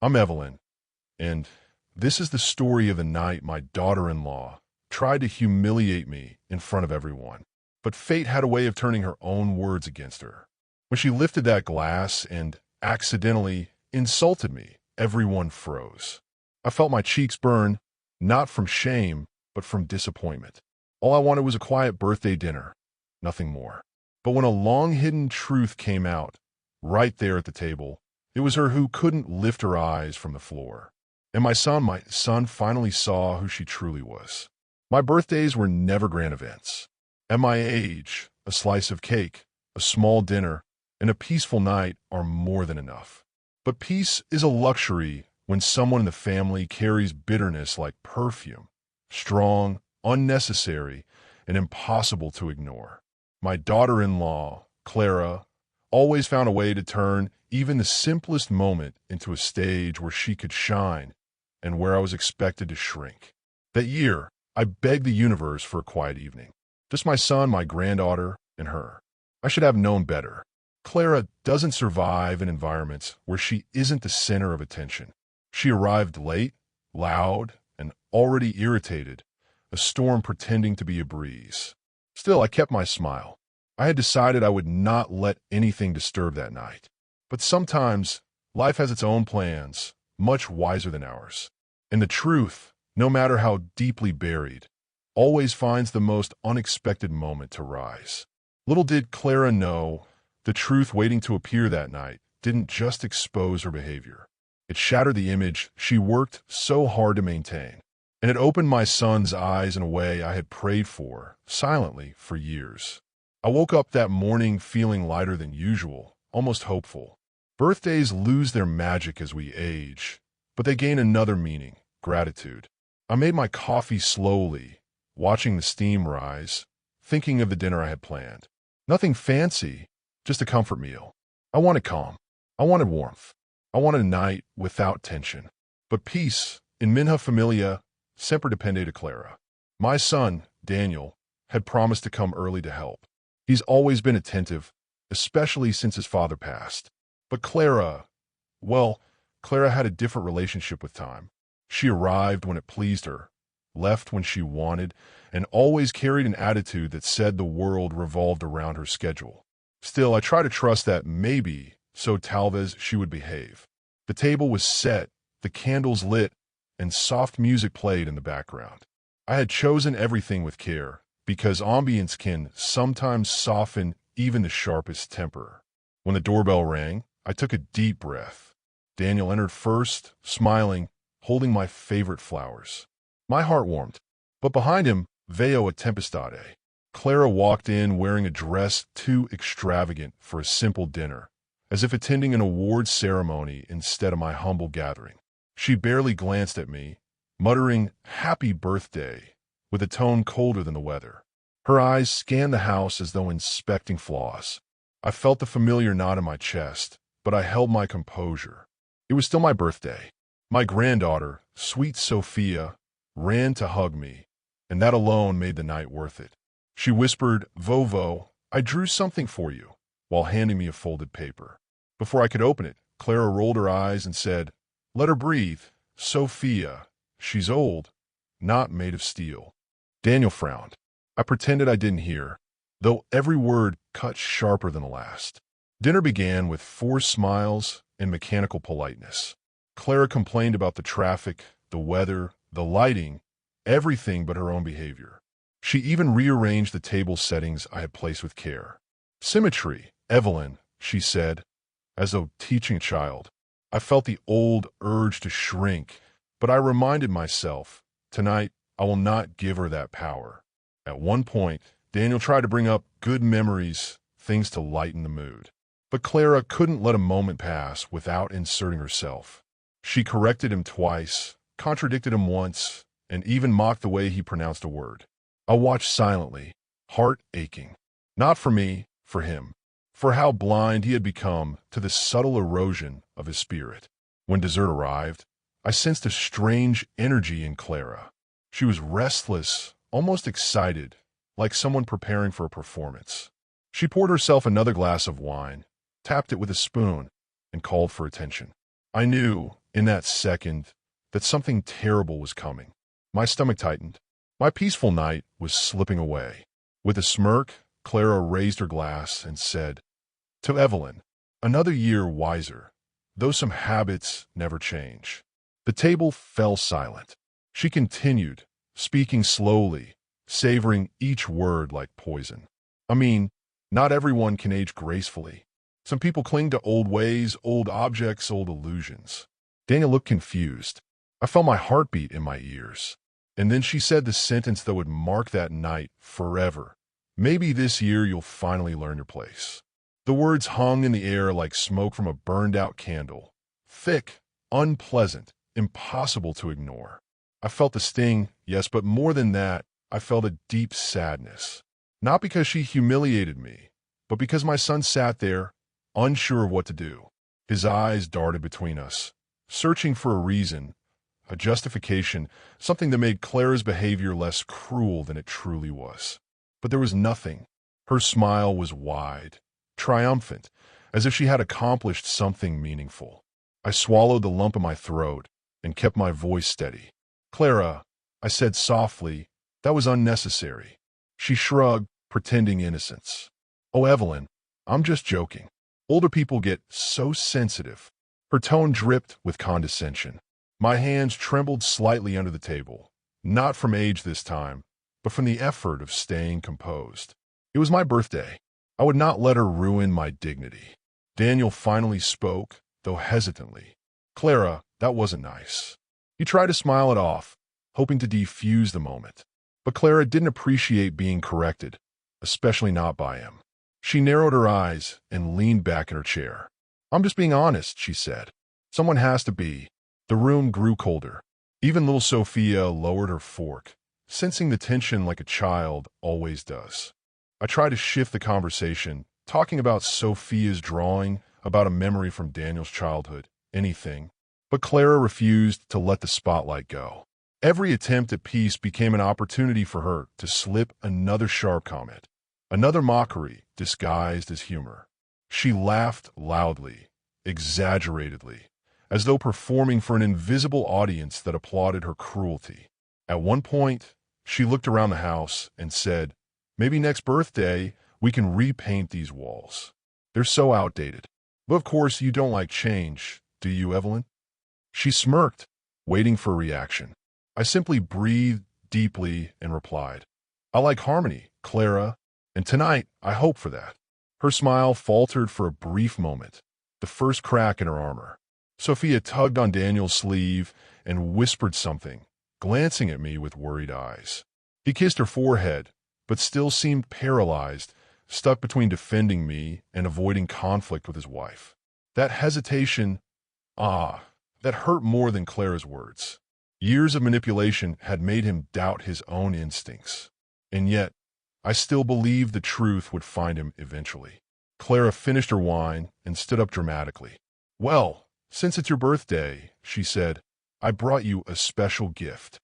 I'm Evelyn, and this is the story of the night my daughter-in-law tried to humiliate me in front of everyone. But fate had a way of turning her own words against her. When she lifted that glass and accidentally insulted me, everyone froze. I felt my cheeks burn, not from shame, but from disappointment. All I wanted was a quiet birthday dinner, nothing more. But when a long-hidden truth came out, right there at the table, it was her who couldn't lift her eyes from the floor. And my son finally saw who she truly was. My birthdays were never grand events. At my age, a slice of cake, a small dinner, and a peaceful night are more than enough. But peace is a luxury when someone in the family carries bitterness like perfume, strong, unnecessary, and impossible to ignore. My daughter-in-law, Clara, always found a way to turn even the simplest moment into a stage where she could shine and where I was expected to shrink. That year, I begged the universe for a quiet evening. Just my son, my granddaughter, and her. I should have known better. Clara doesn't survive in environments where she isn't the center of attention. She arrived late, loud, and already irritated, a storm pretending to be a breeze. Still, I kept my smile. I had decided I would not let anything disturb that night. But sometimes, life has its own plans, much wiser than ours. And the truth, no matter how deeply buried, always finds the most unexpected moment to rise. Little did Clara know, the truth waiting to appear that night didn't just expose her behavior. It shattered the image she worked so hard to maintain. And it opened my son's eyes in a way I had prayed for, silently, for years. I woke up that morning feeling lighter than usual, almost hopeful. Birthdays lose their magic as we age, but they gain another meaning, gratitude. I made my coffee slowly, watching the steam rise, thinking of the dinner I had planned. Nothing fancy, just a comfort meal. I wanted calm. I wanted warmth. I wanted a night without tension. But peace, in Minha Familia, sempre depende de Clara. My son, Daniel, had promised to come early to help. He's always been attentive, especially since his father passed. But Clara, well, Clara had a different relationship with time. She arrived when it pleased her, left when she wanted, and always carried an attitude that said the world revolved around her schedule. Still, I try to trust that maybe, so talvez, she would behave. The table was set, the candles lit, and soft music played in the background. I had chosen everything with care, because ambience can sometimes soften even the sharpest temper. When the doorbell rang, I took a deep breath. Daniel entered first, smiling, holding my favorite flowers. My heart warmed. But behind him, veio a tempestade. Clara walked in wearing a dress too extravagant for a simple dinner, as if attending an awards ceremony instead of my humble gathering. She barely glanced at me, muttering, "Happy birthday," with a tone colder than the weather. Her eyes scanned the house as though inspecting flaws. I felt the familiar knot in my chest, but I held my composure. It was still my birthday. My granddaughter, sweet Sophia, ran to hug me, and that alone made the night worth it. She whispered, "Vovo, I drew something for you," while handing me a folded paper. Before I could open it, Clara rolled her eyes and said, "Let her breathe. Sophia, she's old, not made of steel." Daniel frowned. I pretended I didn't hear, though every word cut sharper than the last. Dinner began with forced smiles and mechanical politeness. Clara complained about the traffic, the weather, the lighting, everything but her own behavior. She even rearranged the table settings I had placed with care. "Symmetry, Evelyn," she said, as though teaching a child. I felt the old urge to shrink, but I reminded myself, tonight I will not give her that power. At one point, Daniel tried to bring up good memories, things to lighten the mood. But Clara couldn't let a moment pass without inserting herself. She corrected him twice, contradicted him once, and even mocked the way he pronounced a word. I watched silently, heart aching. Not for me, for him. For how blind he had become to the subtle erosion of his spirit. When dessert arrived, I sensed a strange energy in Clara. She was restless, almost excited, like someone preparing for a performance. She poured herself another glass of wine, tapped it with a spoon, and called for attention. I knew, in that second, that something terrible was coming. My stomach tightened. My peaceful night was slipping away. With a smirk, Clara raised her glass and said, "To Evelyn, another year wiser, though some habits never change." The table fell silent. She continued, speaking slowly, savoring each word like poison. "I mean, not everyone can age gracefully. Some people cling to old ways, old objects, old illusions." Daniel looked confused. I felt my heartbeat in my ears. And then she said the sentence that would mark that night forever. "Maybe this year you'll finally learn your place." The words hung in the air like smoke from a burned-out candle. Thick, unpleasant, impossible to ignore. I felt the sting, yes, but more than that, I felt a deep sadness. Not because she humiliated me, but because my son sat there, unsure of what to do. His eyes darted between us, searching for a reason, a justification, something that made Clara's behavior less cruel than it truly was. But there was nothing. Her smile was wide, triumphant, as if she had accomplished something meaningful. I swallowed the lump in my throat and kept my voice steady. "Clara," I said softly, "that was unnecessary." She shrugged, pretending innocence. "Oh, Evelyn, I'm just joking. Older people get so sensitive." Her tone dripped with condescension. My hands trembled slightly under the table, not from age this time, but from the effort of staying composed. It was my birthday. I would not let her ruin my dignity. Daniel finally spoke, though hesitantly. "Clara, that wasn't nice." He tried to smile it off, hoping to defuse the moment. But Clara didn't appreciate being corrected, especially not by him. She narrowed her eyes and leaned back in her chair. "I'm just being honest," she said. "Someone has to be." The room grew colder. Even little Sophia lowered her fork, sensing the tension like a child always does. I tried to shift the conversation, talking about Sophia's drawing, about a memory from Daniel's childhood, anything. But Clara refused to let the spotlight go. Every attempt at peace became an opportunity for her to slip another sharp comment, another mockery disguised as humor. She laughed loudly, exaggeratedly, as though performing for an invisible audience that applauded her cruelty. At one point, she looked around the house and said, "Maybe next birthday we can repaint these walls. They're so outdated." But of course you don't like change, do you, Evelyn? She smirked, waiting for a reaction. I simply breathed deeply and replied, "I like harmony, Clara, and tonight I hope for that." Her smile faltered for a brief moment, the first crack in her armor. Sophia tugged on Daniel's sleeve and whispered something, glancing at me with worried eyes. He kissed her forehead, but still seemed paralyzed, stuck between defending me and avoiding conflict with his wife. That hesitation, that hurt more than Clara's words. Years of manipulation had made him doubt his own instincts. And yet, I still believed the truth would find him eventually. Clara finished her wine and stood up dramatically. "Well, since it's your birthday," she said, "I brought you a special gift."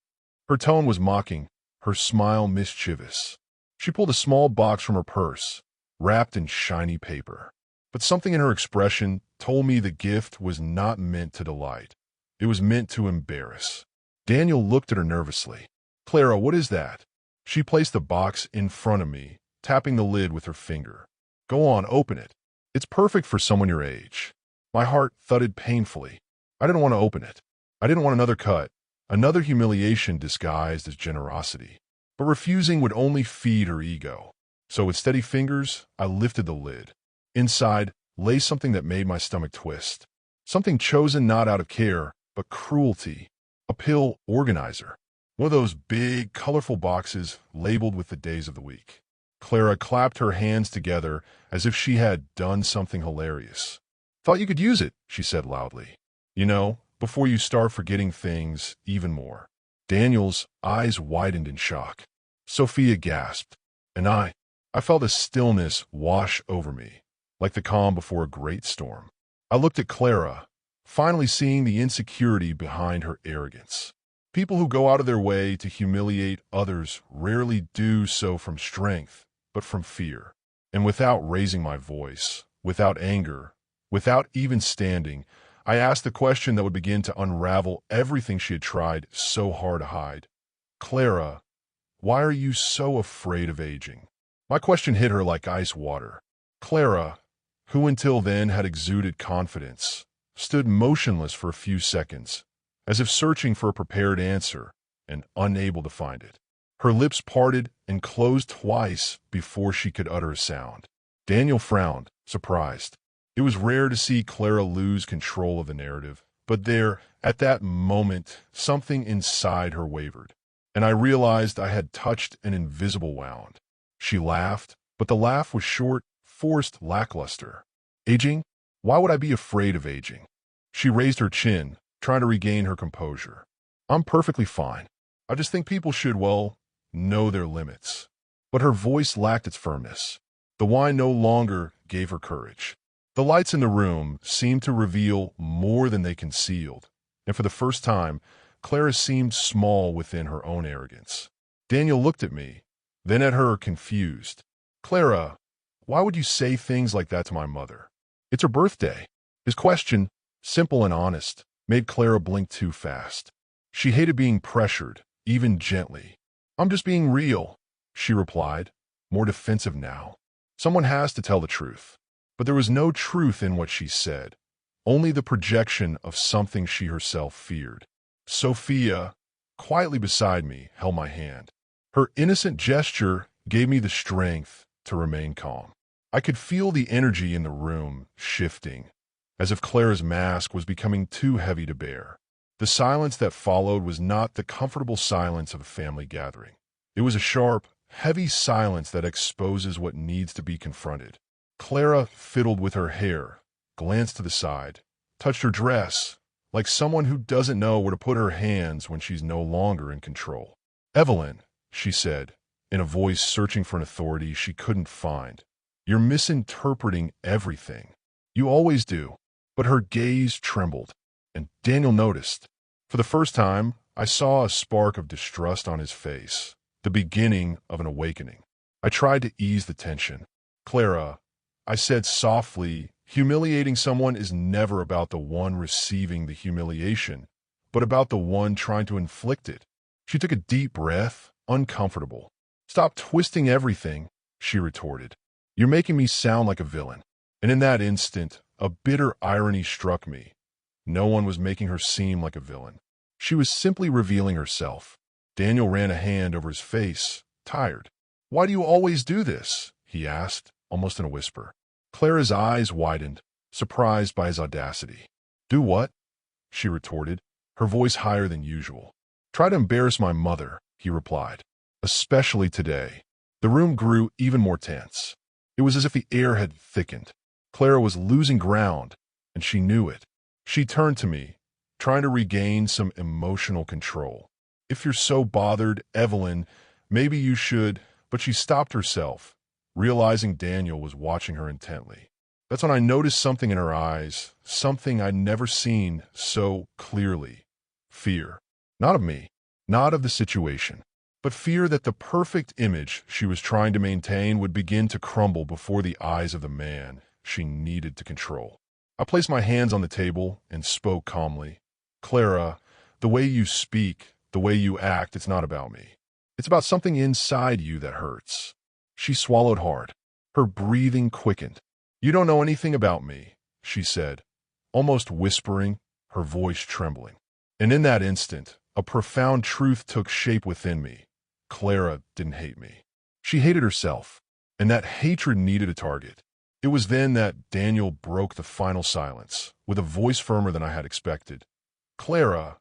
Her tone was mocking, her smile mischievous. She pulled a small box from her purse, wrapped in shiny paper. But something in her expression told me the gift was not meant to delight. It was meant to embarrass. Daniel looked at her nervously. "Clara, what is that?" She placed the box in front of me, tapping the lid with her finger. "Go on, open it. It's perfect for someone your age." My heart thudded painfully. I didn't want to open it. I didn't want another cut, another humiliation disguised as generosity. But refusing would only feed her ego. So with steady fingers, I lifted the lid. Inside lay something that made my stomach twist. Something chosen not out of care, but cruelty. A pill organizer. One of those big, colorful boxes labeled with the days of the week. Clara clapped her hands together as if she had done something hilarious. "Thought you could use it," she said loudly. "You know, before you start forgetting things even more." Daniel's eyes widened in shock. Sophia gasped, and I felt a stillness wash over me, like the calm before a great storm. I looked at Clara, finally seeing the insecurity behind her arrogance. People who go out of their way to humiliate others rarely do so from strength, but from fear. And without raising my voice, without anger, without even standing, I asked the question that would begin to unravel everything she had tried so hard to hide. Clara, why are you so afraid of aging? My question hit her like ice water. Clara, who until then had exuded confidence, stood motionless for a few seconds, as if searching for a prepared answer and unable to find it. Her lips parted and closed twice before she could utter a sound. Daniel frowned, surprised. It was rare to see Clara lose control of the narrative, but there, at that moment, something inside her wavered, and I realized I had touched an invisible wound. She laughed, but the laugh was short, forced, lackluster. Aging? Why would I be afraid of aging? She raised her chin, trying to regain her composure. I'm perfectly fine. I just think people should, well, know their limits. But her voice lacked its firmness. The wine no longer gave her courage. The lights in the room seemed to reveal more than they concealed, and for the first time, Clara seemed small within her own arrogance. Daniel looked at me, then at her, confused. Clara, why would you say things like that to my mother? It's her birthday. His question, simple and honest, made Clara blink too fast. She hated being pressured, even gently. I'm just being real, she replied, more defensive now. Someone has to tell the truth. But there was no truth in what she said, only the projection of something she herself feared. Sophia, quietly beside me, held my hand. Her innocent gesture gave me the strength to remain calm. I could feel the energy in the room shifting, as if Clara's mask was becoming too heavy to bear. The silence that followed was not the comfortable silence of a family gathering. It was a sharp, heavy silence that exposes what needs to be confronted. Clara fiddled with her hair, glanced to the side, touched her dress, like someone who doesn't know where to put her hands when she's no longer in control. Evelyn, she said, in a voice searching for an authority she couldn't find, you're misinterpreting everything. You always do. But her gaze trembled, and Daniel noticed. For the first time, I saw a spark of distrust on his face, the beginning of an awakening. I tried to ease the tension. Clara, I said softly, humiliating someone is never about the one receiving the humiliation, but about the one trying to inflict it. She took a deep breath, uncomfortable. Stop twisting everything, she retorted. You're making me sound like a villain. And in that instant, a bitter irony struck me. No one was making her seem like a villain. She was simply revealing herself. Daniel ran a hand over his face, tired. Why do you always do this? He asked, almost in a whisper. Clara's eyes widened, surprised by his audacity. Do what? She retorted, her voice higher than usual. Try to embarrass my mother, he replied. Especially today. The room grew even more tense. It was as if the air had thickened. Clara was losing ground, and she knew it. She turned to me, trying to regain some emotional control. If you're so bothered, Evelyn, maybe you should, but she stopped herself, realizing Daniel was watching her intently. That's when I noticed something in her eyes, something I'd never seen so clearly. Fear. Not of me, not of the situation, but fear that the perfect image she was trying to maintain would begin to crumble before the eyes of the man she needed to control. I placed my hands on the table and spoke calmly. Clara, the way you speak, the way you act, it's not about me. It's about something inside you that hurts. She swallowed hard. Her breathing quickened. You don't know anything about me, she said, almost whispering, her voice trembling. And in that instant, a profound truth took shape within me. Clara didn't hate me. She hated herself, and that hatred needed a target. It was then that Daniel broke the final silence, with a voice firmer than I had expected. Clara,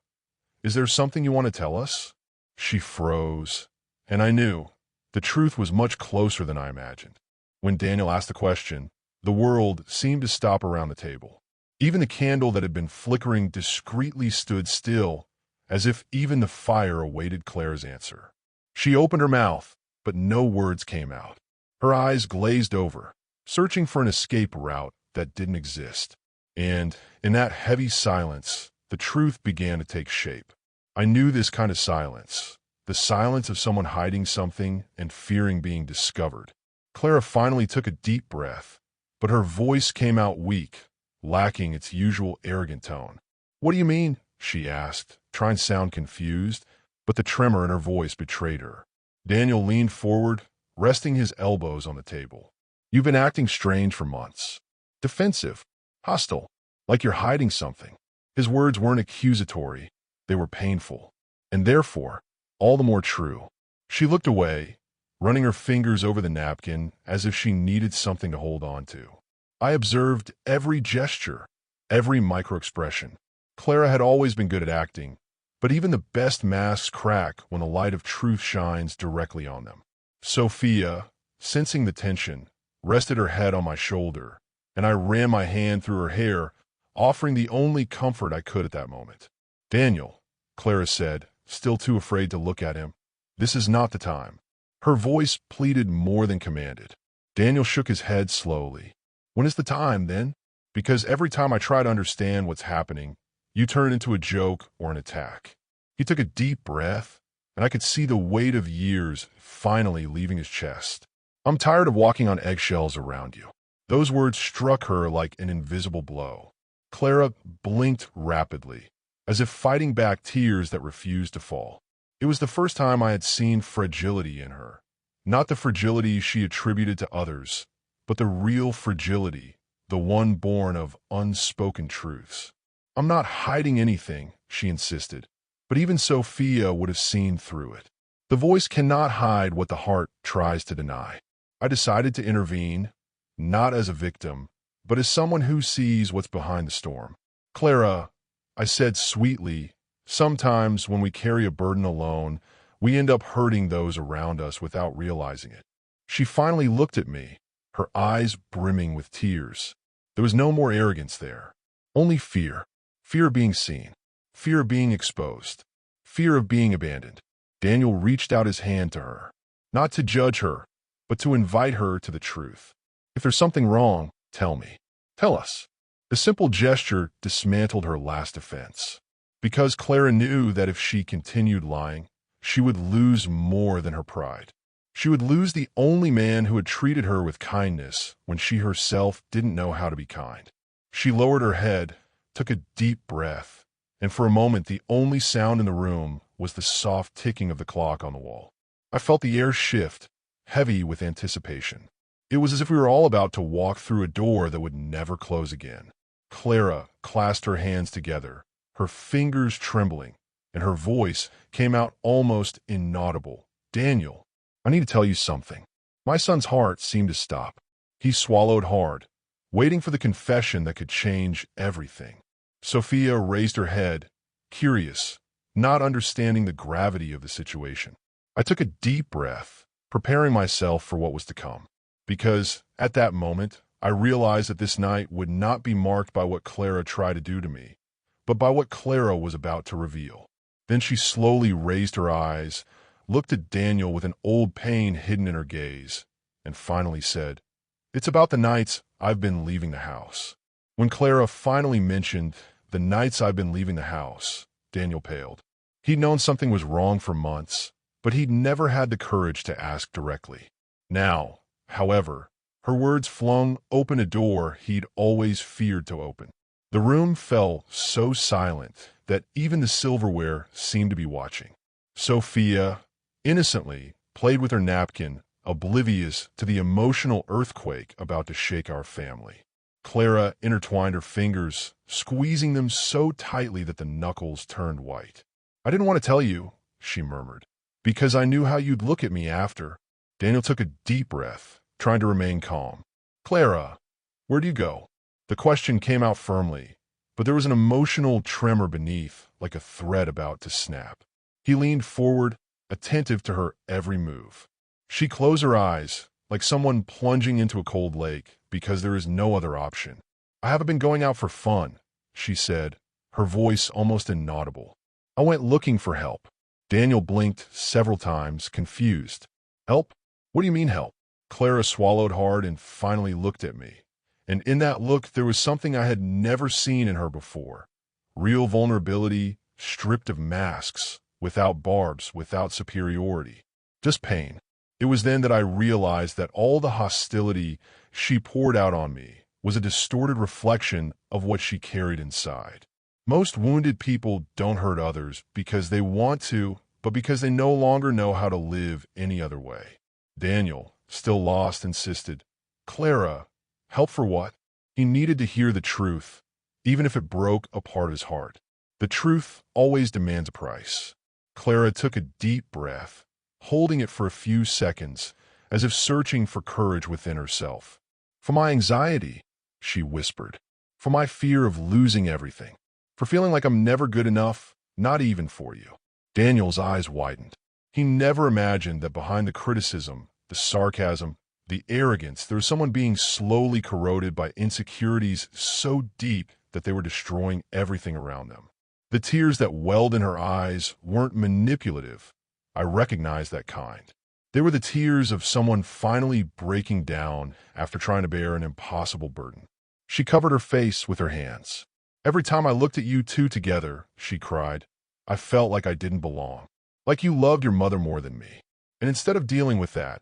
is there something you want to tell us? She froze, and I knew the truth was much closer than I imagined. When Daniel asked the question, the world seemed to stop around the table. Even the candle that had been flickering discreetly stood still, as if even the fire awaited Clara's answer. She opened her mouth, but no words came out. Her eyes glazed over, searching for an escape route that didn't exist. And in that heavy silence, the truth began to take shape. I knew this kind of silence, the silence of someone hiding something and fearing being discovered. Clara finally took a deep breath, but her voice came out weak, lacking its usual arrogant tone. "What do you mean?" she asked, trying to sound confused, but the tremor in her voice betrayed her. Daniel leaned forward, resting his elbows on the table. "You've been acting strange for months. Defensive, hostile, like you're hiding something." His words weren't accusatory, they were painful, and therefore, all the more true. She looked away, running her fingers over the napkin as if she needed something to hold on to. I observed every gesture, every micro-expression. Clara had always been good at acting, but even the best masks crack when the light of truth shines directly on them. Sophia, sensing the tension, rested her head on my shoulder, and I ran my hand through her hair, offering the only comfort I could at that moment. "Daniel," Clara said, still too afraid to look at him, "this is not the time." Her voice pleaded more than commanded. Daniel shook his head slowly. "When is the time, then? Because every time I try to understand what's happening, you turn it into a joke or an attack." He took a deep breath, and I could see the weight of years finally leaving his chest. "I'm tired of walking on eggshells around you." Those words struck her like an invisible blow. Clara blinked rapidly, as if fighting back tears that refused to fall. It was the first time I had seen fragility in her. Not the fragility she attributed to others, but the real fragility, the one born of unspoken truths. "I'm not hiding anything," she insisted, but even Sophia would have seen through it. The voice cannot hide what the heart tries to deny. I decided to intervene, not as a victim, but as someone who sees what's behind the storm. "Clara," I said sweetly, "sometimes when we carry a burden alone, we end up hurting those around us without realizing it." She finally looked at me, her eyes brimming with tears. There was no more arrogance there, only fear. Fear of being seen, fear of being exposed, fear of being abandoned. Daniel reached out his hand to her, not to judge her, but to invite her to the truth. "If there's something wrong, tell me. Tell us." The simple gesture dismantled her last defense, because Clara knew that if she continued lying, she would lose more than her pride. She would lose the only man who had treated her with kindness when she herself didn't know how to be kind. She lowered her head, took a deep breath, and for a moment the only sound in the room was the soft ticking of the clock on the wall. I felt the air shift, heavy with anticipation. It was as if we were all about to walk through a door that would never close again. Clara clasped her hands together, her fingers trembling, and her voice came out almost inaudible. "Daniel, I need to tell you something." My son's heart seemed to stop. He swallowed hard, waiting for the confession that could change everything. Sophia raised her head, curious, not understanding the gravity of the situation. I took a deep breath, preparing myself for what was to come. Because, at that moment, I realized that this night would not be marked by what Clara tried to do to me, but by what Clara was about to reveal. Then she slowly raised her eyes, looked at Daniel with an old pain hidden in her gaze, and finally said, "It's about the nights I've been leaving the house." When Clara finally mentioned the nights I've been leaving the house, Daniel paled. He'd known something was wrong for months, but he'd never had the courage to ask directly. Now, however, her words flung open a door he'd always feared to open. The room fell so silent that even the silverware seemed to be watching. Sophia, innocently, played with her napkin, oblivious to the emotional earthquake about to shake our family. Clara intertwined her fingers, squeezing them so tightly that the knuckles turned white. "I didn't want to tell you," she murmured, "because I knew how you'd look at me after." Daniel took a deep breath, trying to remain calm. "Clara, where do you go?" The question came out firmly, but there was an emotional tremor beneath, like a thread about to snap. He leaned forward, attentive to her every move. She closed her eyes, like someone plunging into a cold lake, because there is no other option. "I haven't been going out for fun," she said, her voice almost inaudible. "I went looking for help." Daniel blinked several times, confused. "Help? What do you mean help?" Clara swallowed hard and finally looked at me. And in that look, there was something I had never seen in her before. Real vulnerability, stripped of masks, without barbs, without superiority. Just pain. It was then that I realized that all the hostility she poured out on me was a distorted reflection of what she carried inside. Most wounded people don't hurt others because they want to, but because they no longer know how to live any other way. Daniel, still lost, insisted, "Clara, help for what?" He needed to hear the truth, even if it broke apart his heart. The truth always demands a price. Clara took a deep breath, holding it for a few seconds, as if searching for courage within herself. "For my anxiety," she whispered. "For my fear of losing everything. For feeling like I'm never good enough, not even for you." Daniel's eyes widened. He never imagined that behind the criticism, the sarcasm, the arrogance, there was someone being slowly corroded by insecurities so deep that they were destroying everything around them. The tears that welled in her eyes weren't manipulative. I recognized that kind. They were the tears of someone finally breaking down after trying to bear an impossible burden. She covered her face with her hands. "Every time I looked at you two together," she cried, "I felt like I didn't belong. Like you loved your mother more than me. And instead of dealing with that,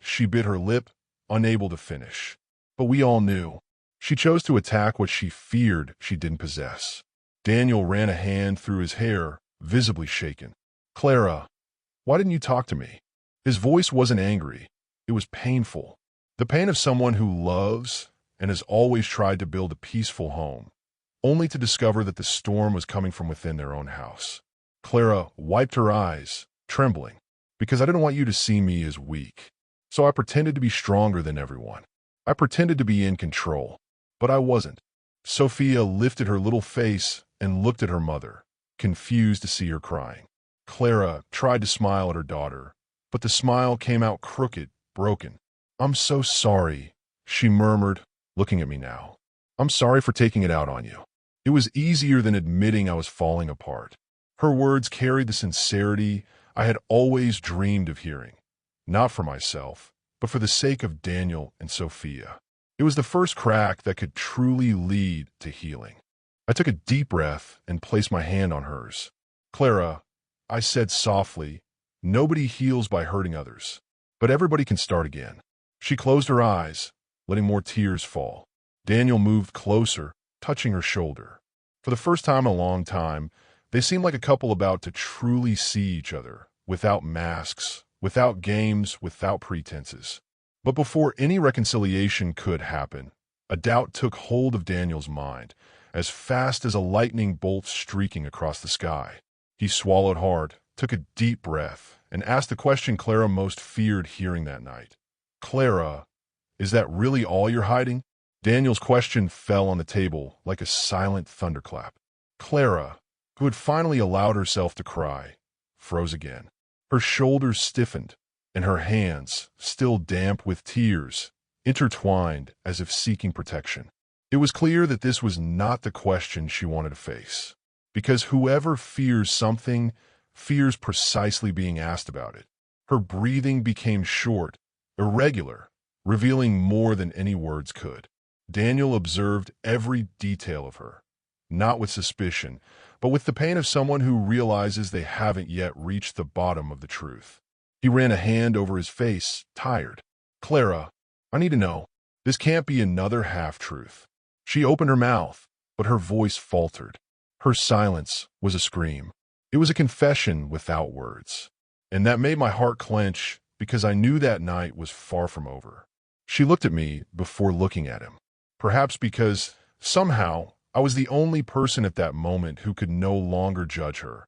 she bit her lip, unable to finish. But we all knew. She chose to attack what she feared she didn't possess." Daniel ran a hand through his hair, visibly shaken. "Clara, why didn't you talk to me?" His voice wasn't angry. It was painful. The pain of someone who loves and has always tried to build a peaceful home, only to discover that the storm was coming from within their own house. Clara wiped her eyes, trembling. "Because I didn't want you to see me as weak. So I pretended to be stronger than everyone. I pretended to be in control. But I wasn't." Sophia lifted her little face and looked at her mother, confused to see her crying. Clara tried to smile at her daughter, but the smile came out crooked, broken. "I'm so sorry," she murmured, looking at me now. "I'm sorry for taking it out on you. It was easier than admitting I was falling apart." Her words carried the sincerity I had always dreamed of hearing, not for myself, but for the sake of Daniel and Sophia. It was the first crack that could truly lead to healing. I took a deep breath and placed my hand on hers. "Clara," I said softly, "nobody heals by hurting others, but everybody can start again." She closed her eyes, letting more tears fall. Daniel moved closer, touching her shoulder. For the first time in a long time, they seemed like a couple about to truly see each other, without masks, without games, without pretenses. But before any reconciliation could happen, a doubt took hold of Daniel's mind, as fast as a lightning bolt streaking across the sky. He swallowed hard, took a deep breath, and asked the question Clara most feared hearing that night. "Clara, is that really all you're hiding?" Daniel's question fell on the table like a silent thunderclap. Clara, who had finally allowed herself to cry, froze again. Her shoulders stiffened, and her hands, still damp with tears, intertwined as if seeking protection. It was clear that this was not the question she wanted to face, because whoever fears something fears precisely being asked about it. Her breathing became short, irregular, revealing more than any words could. Daniel observed every detail of her, not with suspicion, but with the pain of someone who realizes they haven't yet reached the bottom of the truth. He ran a hand over his face, tired. "Clara, I need to know. This can't be another half-truth." She opened her mouth, but her voice faltered. Her silence was a scream. It was a confession without words. And that made my heart clench because I knew that night was far from over. She looked at me before looking at him. Perhaps because, somehow, I was the only person at that moment who could no longer judge her.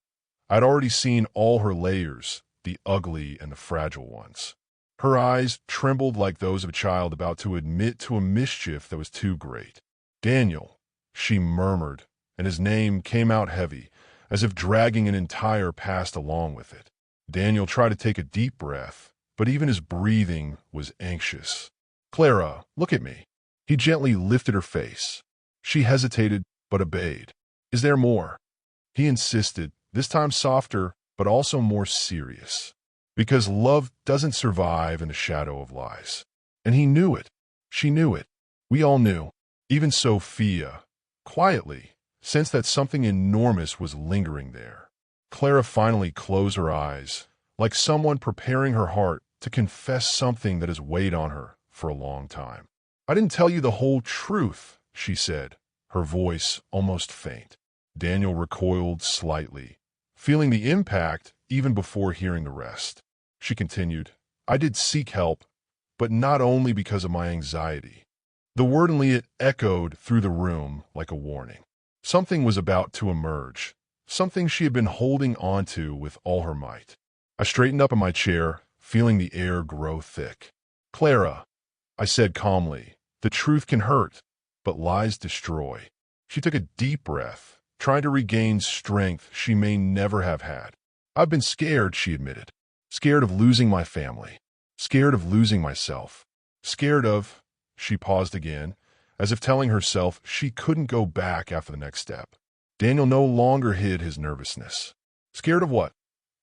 I'd already seen all her layers, the ugly and the fragile ones. Her eyes trembled like those of a child about to admit to a mischief that was too great. "Daniel," she murmured, and his name came out heavy, as if dragging an entire past along with it. Daniel tried to take a deep breath, but even his breathing was anxious. "Clara, look at me." He gently lifted her face. She hesitated, but obeyed. "Is there more?" He insisted, this time softer, but also more serious. Because love doesn't survive in the shadow of lies. And he knew it. She knew it. We all knew. Even Sophia, quietly, sensed that something enormous was lingering there. Clara finally closed her eyes, like someone preparing her heart to confess something that has weighed on her for a long time. I didn't tell you the whole truth, she said, her voice almost faint. Daniel recoiled slightly, feeling the impact even before hearing the rest. She continued, I did seek help, but not only because of my anxiety. The word Elliot echoed through the room like a warning. Something was about to emerge, something she had been holding onto with all her might. I straightened up in my chair, feeling the air grow thick. Clara, I said calmly, the truth can hurt, but lies destroy. She took a deep breath, trying to regain strength she may never have had. I've been scared, she admitted. Scared of losing my family. Scared of losing myself. Scared of... She paused again, as if telling herself she couldn't go back after the next step. Daniel no longer hid his nervousness. Scared of what?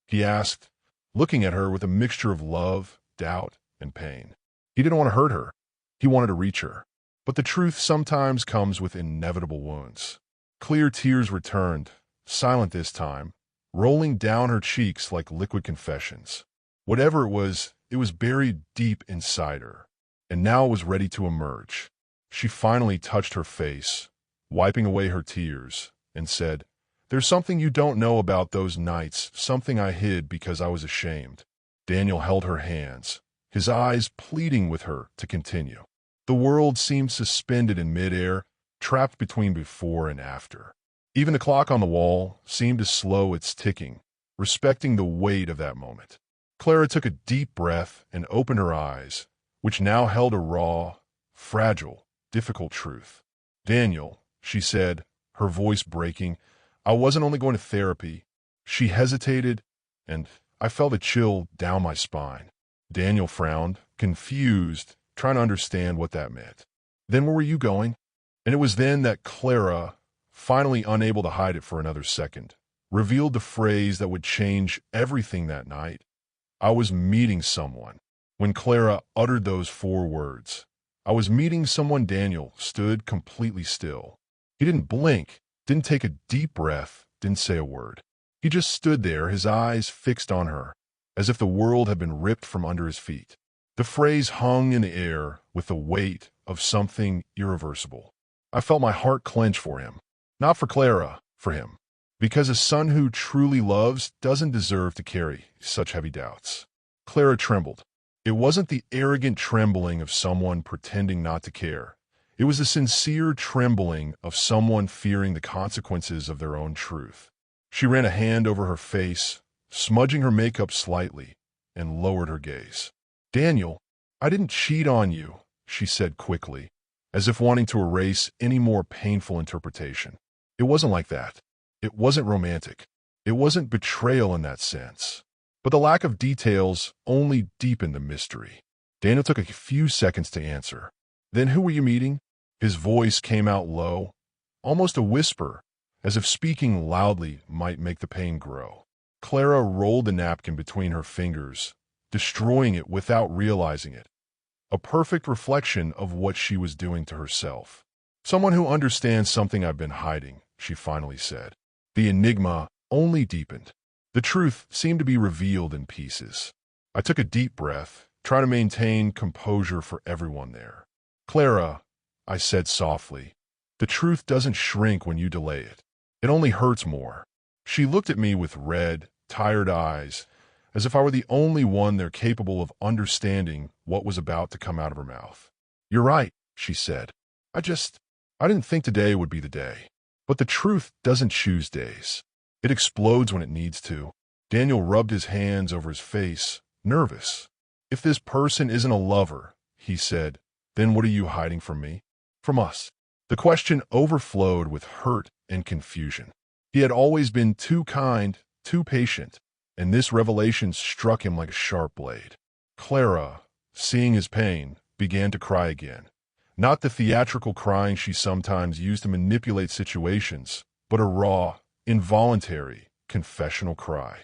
He asked, looking at her with a mixture of love, doubt, and pain. He didn't want to hurt her. He wanted to reach her. But the truth sometimes comes with inevitable wounds. Clear tears returned, silent this time, rolling down her cheeks like liquid confessions. Whatever it was buried deep inside her, and now it was ready to emerge. She finally touched her face, wiping away her tears, and said, There's something you don't know about those nights, something I hid because I was ashamed. Daniel held her hands, his eyes pleading with her to continue. The world seemed suspended in midair, trapped between before and after. Even the clock on the wall seemed to slow its ticking, respecting the weight of that moment. Clara took a deep breath and opened her eyes, which now held a raw, fragile, difficult truth. Daniel, she said, her voice breaking, I wasn't only going to therapy. She hesitated, and I felt a chill down my spine. Daniel frowned, confused, trying to understand what that meant. Then where were you going? And it was then that Clara, finally unable to hide it for another second, revealed the phrase that would change everything that night. I was meeting someone. When Clara uttered those 4 words, I was meeting someone. Daniel stood completely still. He didn't blink, didn't take a deep breath, didn't say a word. He just stood there, his eyes fixed on her, as if the world had been ripped from under his feet. The phrase hung in the air with the weight of something irreversible. I felt my heart clench for him. Not for Clara, for him. Because a son who truly loves doesn't deserve to carry such heavy doubts. Clara trembled. It wasn't the arrogant trembling of someone pretending not to care. It was the sincere trembling of someone fearing the consequences of their own truth. She ran a hand over her face, smudging her makeup slightly, and lowered her gaze. Daniel, I didn't cheat on you, she said quickly, as if wanting to erase any more painful interpretation. It wasn't like that. It wasn't romantic. It wasn't betrayal in that sense. But the lack of details only deepened the mystery. Daniel took a few seconds to answer. Then who were you meeting? His voice came out low, almost a whisper, as if speaking loudly might make the pain grow. Clara rolled the napkin between her fingers, destroying it without realizing it. A perfect reflection of what she was doing to herself. Someone who understands something I've been hiding, she finally said. The enigma only deepened. The truth seemed to be revealed in pieces. I took a deep breath, trying to maintain composure for everyone there. Clara, I said softly, the truth doesn't shrink when you delay it. It only hurts more. She looked at me with red, tired eyes, as if I were the only one there capable of understanding what was about to come out of her mouth. You're right, she said. I didn't think today would be the day. But the truth doesn't choose days. It explodes when it needs to. Daniel rubbed his hands over his face, nervous. If this person isn't a lover, he said, then what are you hiding from me? From us. The question overflowed with hurt and confusion. He had always been too kind, too patient, and this revelation struck him like a sharp blade. Clara, seeing his pain, began to cry again. Not the theatrical crying she sometimes used to manipulate situations, but a raw, involuntary, confessional cry.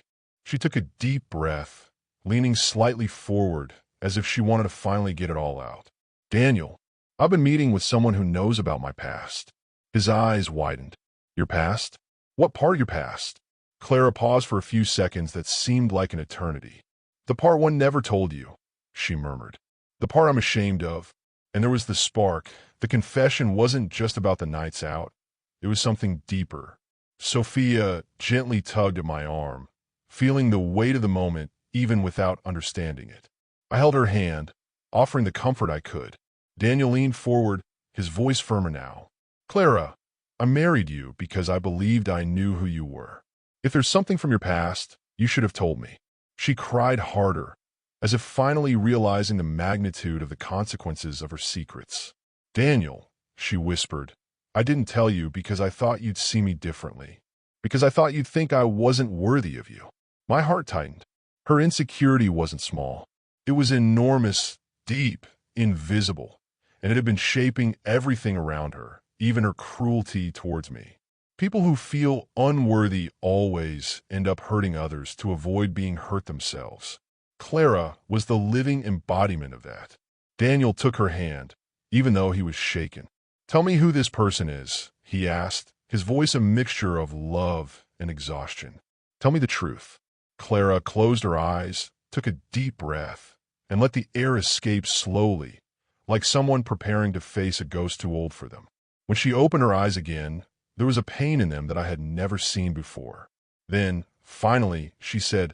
She took a deep breath, leaning slightly forward as if she wanted to finally get it all out. Daniel, I've been meeting with someone who knows about my past. His eyes widened. Your past? What part of your past? Clara paused for a few seconds that seemed like an eternity. The part one never told you, she murmured. The part I'm ashamed of. And there was the spark. The confession wasn't just about the nights out. It was something deeper. Sophia gently tugged at my arm, feeling the weight of the moment even without understanding it. I held her hand, offering the comfort I could. Daniel leaned forward, his voice firmer now. Clara, I married you because I believed I knew who you were. If there's something from your past, you should have told me. She cried harder, as if finally realizing the magnitude of the consequences of her secrets. Daniel, she whispered, I didn't tell you because I thought you'd see me differently, because I thought you'd think I wasn't worthy of you. My heart tightened. Her insecurity wasn't small. It was enormous, deep, invisible, and it had been shaping everything around her, even her cruelty towards me. People who feel unworthy always end up hurting others to avoid being hurt themselves. Clara was the living embodiment of that. Daniel took her hand, even though he was shaken. Tell me who this person is, he asked, his voice a mixture of love and exhaustion. Tell me the truth. Clara closed her eyes, took a deep breath, and let the air escape slowly, like someone preparing to face a ghost too old for them. When she opened her eyes again, there was a pain in them that I had never seen before. Then, finally, she said,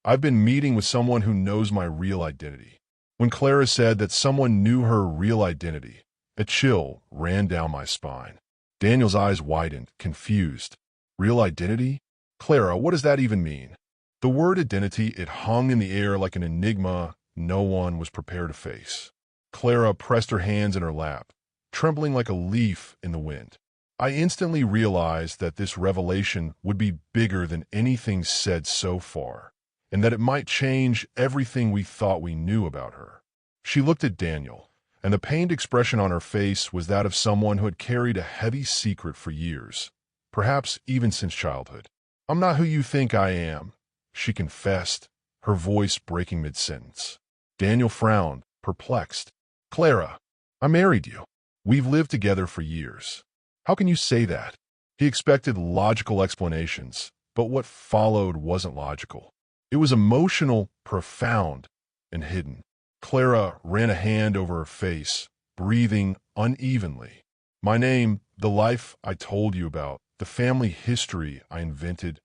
I've been meeting with someone who knows my real identity. When Clara said that someone knew her real identity, a chill ran down my spine. Daniel's eyes widened, confused. Real identity? Clara, what does that even mean? The word identity, it hung in the air like an enigma no one was prepared to face. Clara pressed her hands in her lap, trembling like a leaf in the wind. I instantly realized that this revelation would be bigger than anything said so far, and that it might change everything we thought we knew about her. She looked at Daniel, and the pained expression on her face was that of someone who had carried a heavy secret for years, perhaps even since childhood. I'm not who you think I am, she confessed, her voice breaking mid-sentence. Daniel frowned, perplexed. Clara, I married you. We've lived together for years. How can you say that? He expected logical explanations, but what followed wasn't logical. It was emotional, profound, and hidden. Clara ran a hand over her face, breathing unevenly. My name, the life I told you about, the family history I invented,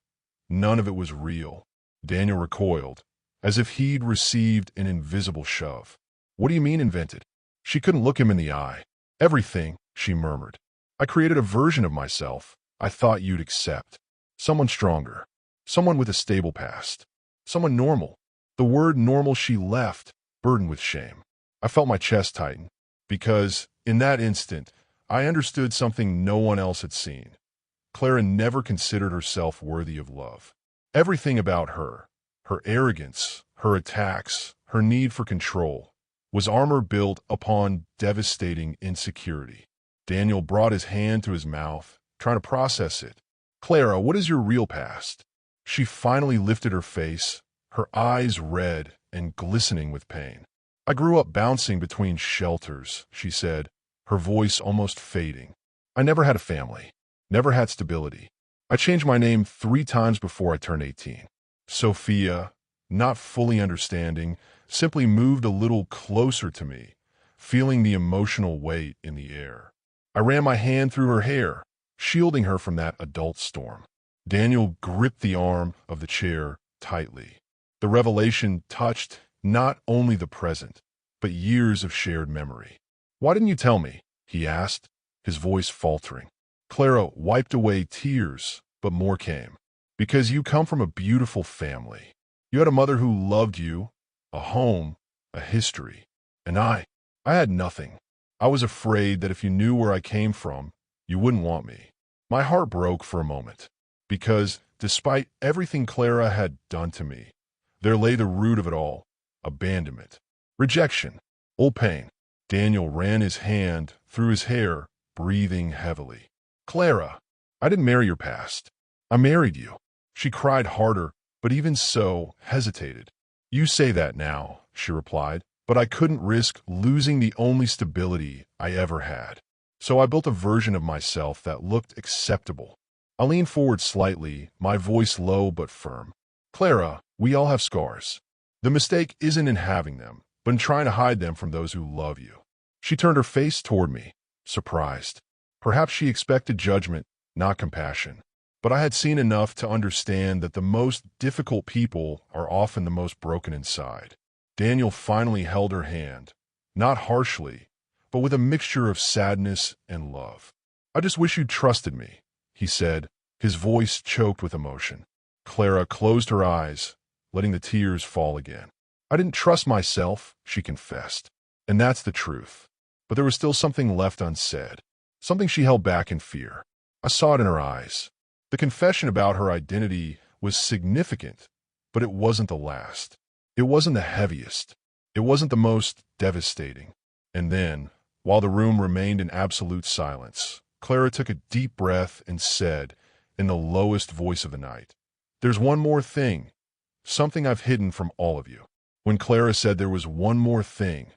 none of it was real. Daniel recoiled, as if he'd received an invisible shove. What do you mean invented? She couldn't look him in the eye. Everything, she murmured. I created a version of myself I thought you'd accept. Someone stronger. Someone with a stable past. Someone normal. The word normal she left, burdened with shame. I felt my chest tighten, because, in that instant, I understood something no one else had seen. Clara never considered herself worthy of love. Everything about her, her arrogance, her attacks, her need for control, was armor built upon devastating insecurity. Daniel brought his hand to his mouth, trying to process it. Clara, what is your real past? She finally lifted her face, her eyes red and glistening with pain. I grew up bouncing between shelters, she said, her voice almost fading. I never had a family, never had stability. I changed my name 3 times before I turned 18. Sophia, not fully understanding, simply moved a little closer to me, feeling the emotional weight in the air. I ran my hand through her hair, shielding her from that adult storm. Daniel gripped the arm of the chair tightly. The revelation touched not only the present, but years of shared memory. Why didn't you tell me? He asked, his voice faltering. Clara wiped away tears, but more came. Because you come from a beautiful family. You had a mother who loved you, a home, a history. And I had nothing. I was afraid that if you knew where I came from, you wouldn't want me. My heart broke for a moment, because despite everything Clara had done to me, there lay the root of it all, abandonment, rejection, old pain. Daniel ran his hand through his hair, breathing heavily. Clara, I didn't marry your past. I married you. She cried harder, but even so, hesitated. You say that now, she replied, but I couldn't risk losing the only stability I ever had. So I built a version of myself that looked acceptable. I leaned forward slightly, my voice low but firm. Clara, we all have scars. The mistake isn't in having them, but in trying to hide them from those who love you. She turned her face toward me, surprised. Perhaps she expected judgment, not compassion. But I had seen enough to understand that the most difficult people are often the most broken inside. Daniel finally held her hand, not harshly, but with a mixture of sadness and love. "I just wish you'd trusted me," he said, his voice choked with emotion. Clara closed her eyes, letting the tears fall again. "I didn't trust myself," she confessed. And that's the truth. But there was still something left unsaid, something she held back in fear. I saw it in her eyes. The confession about her identity was significant, but it wasn't the last. It wasn't the heaviest. It wasn't the most devastating. And then, while the room remained in absolute silence, Clara took a deep breath and said, in the lowest voice of the night, "There's one more thing, something I've hidden from all of you." When Clara said there was one more thing,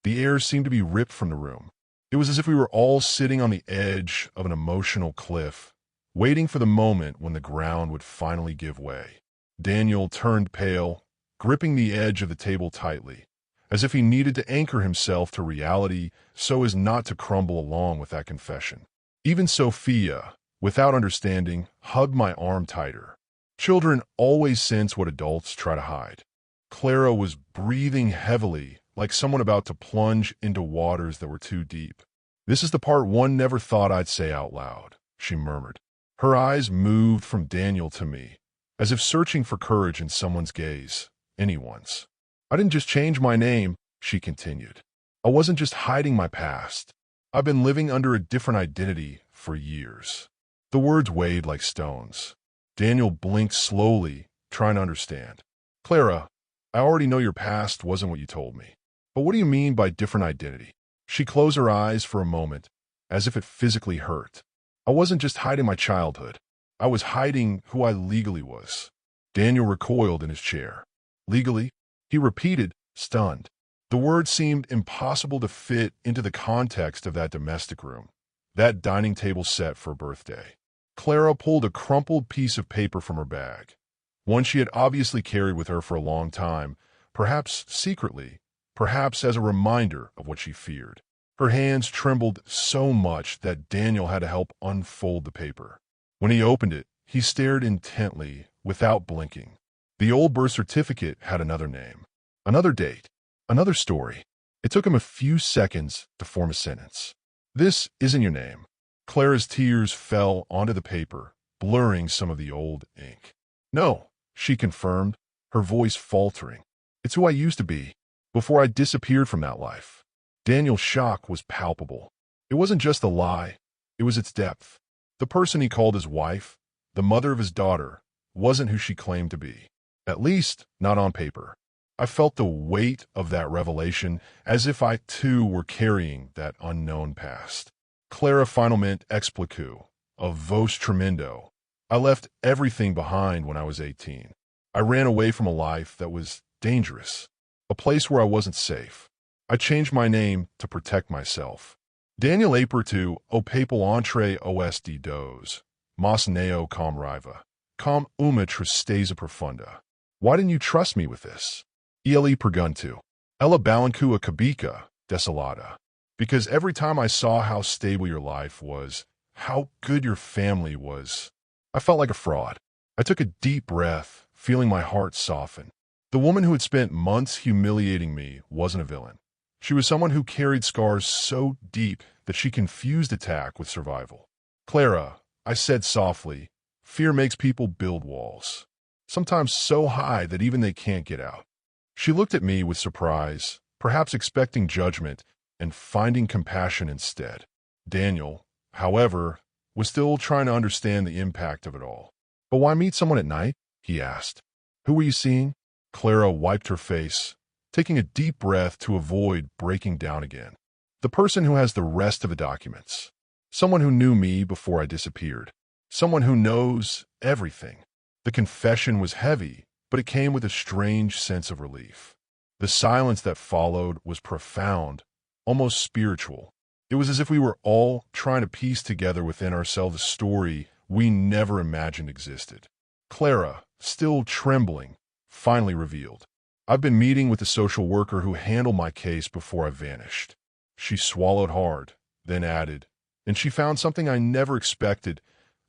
the air seemed to be ripped from the room. It was as if we were all sitting on the edge of an emotional cliff, waiting for the moment when the ground would finally give way. Daniel turned pale, gripping the edge of the table tightly, as if he needed to anchor himself to reality so as not to crumble along with that confession. Even Sophia, without understanding, hugged my arm tighter. Children always sense what adults try to hide. Clara was breathing heavily, like someone about to plunge into waters that were too deep. "This is the part one never thought I'd say out loud," she murmured. Her eyes moved from Daniel to me, as if searching for courage in someone's gaze, anyone's. "I didn't just change my name," she continued. "I wasn't just hiding my past. I've been living under a different identity for years." The words weighed like stones. Daniel blinked slowly, trying to understand. "Clara, I already know your past wasn't what you told me. But what do you mean by different identity?" She closed her eyes for a moment, as if it physically hurt. "I wasn't just hiding my childhood. I was hiding who I legally was." Daniel recoiled in his chair. "Legally?" He repeated, stunned. The word seemed impossible to fit into the context of that domestic room, that dining table set for a birthday. Clara pulled a crumpled piece of paper from her bag, one she had obviously carried with her for a long time, perhaps secretly, perhaps as a reminder of what she feared. Her hands trembled so much that Daniel had to help unfold the paper. When he opened it, he stared intently, without blinking. The old birth certificate had another name, another date, another story. It took him a few seconds to form a sentence. "This isn't your name." Clara's tears fell onto the paper, blurring some of the old ink. "No," she confirmed, her voice faltering. "It's who I used to be, before I disappeared from that life." Daniel's shock was palpable. It wasn't just a lie, it was its depth. The person he called his wife, the mother of his daughter, wasn't who she claimed to be. At least, not on paper. I felt the weight of that revelation, as if I too were carrying that unknown past. Clara finalmente explicu, of vos tremendo. I left everything behind when I was 18. I ran away from a life that was dangerous, a place where I wasn't safe. I changed my name to protect myself. Daniel apertu o papal entre os dos, mas neo com riva, com uma tristeza profunda. Why didn't you trust me with this? Ele perguntu. Ela balancu a cabeça, desolada. Because every time I saw how stable your life was, how good your family was, I felt like a fraud. I took a deep breath, feeling my heart soften. The woman who had spent months humiliating me wasn't a villain. She was someone who carried scars so deep that she confused attack with survival. "Clara," I said softly, "fear makes people build walls, sometimes so high that even they can't get out." She looked at me with surprise, perhaps expecting judgment, and finding compassion instead. Daniel, however, was still trying to understand the impact of it all. "But why meet someone at night?" he asked. "Who were you seeing?" Clara wiped her face, taking a deep breath to avoid breaking down again. "The person who has the rest of the documents. Someone who knew me before I disappeared. Someone who knows everything." The confession was heavy, but it came with a strange sense of relief. The silence that followed was profound, almost spiritual. It was as if we were all trying to piece together within ourselves a story we never imagined existed. Clara, still trembling, finally revealed. "I've been meeting with the social worker who handled my case before I vanished. She swallowed hard, then added, "And she found something I never expected,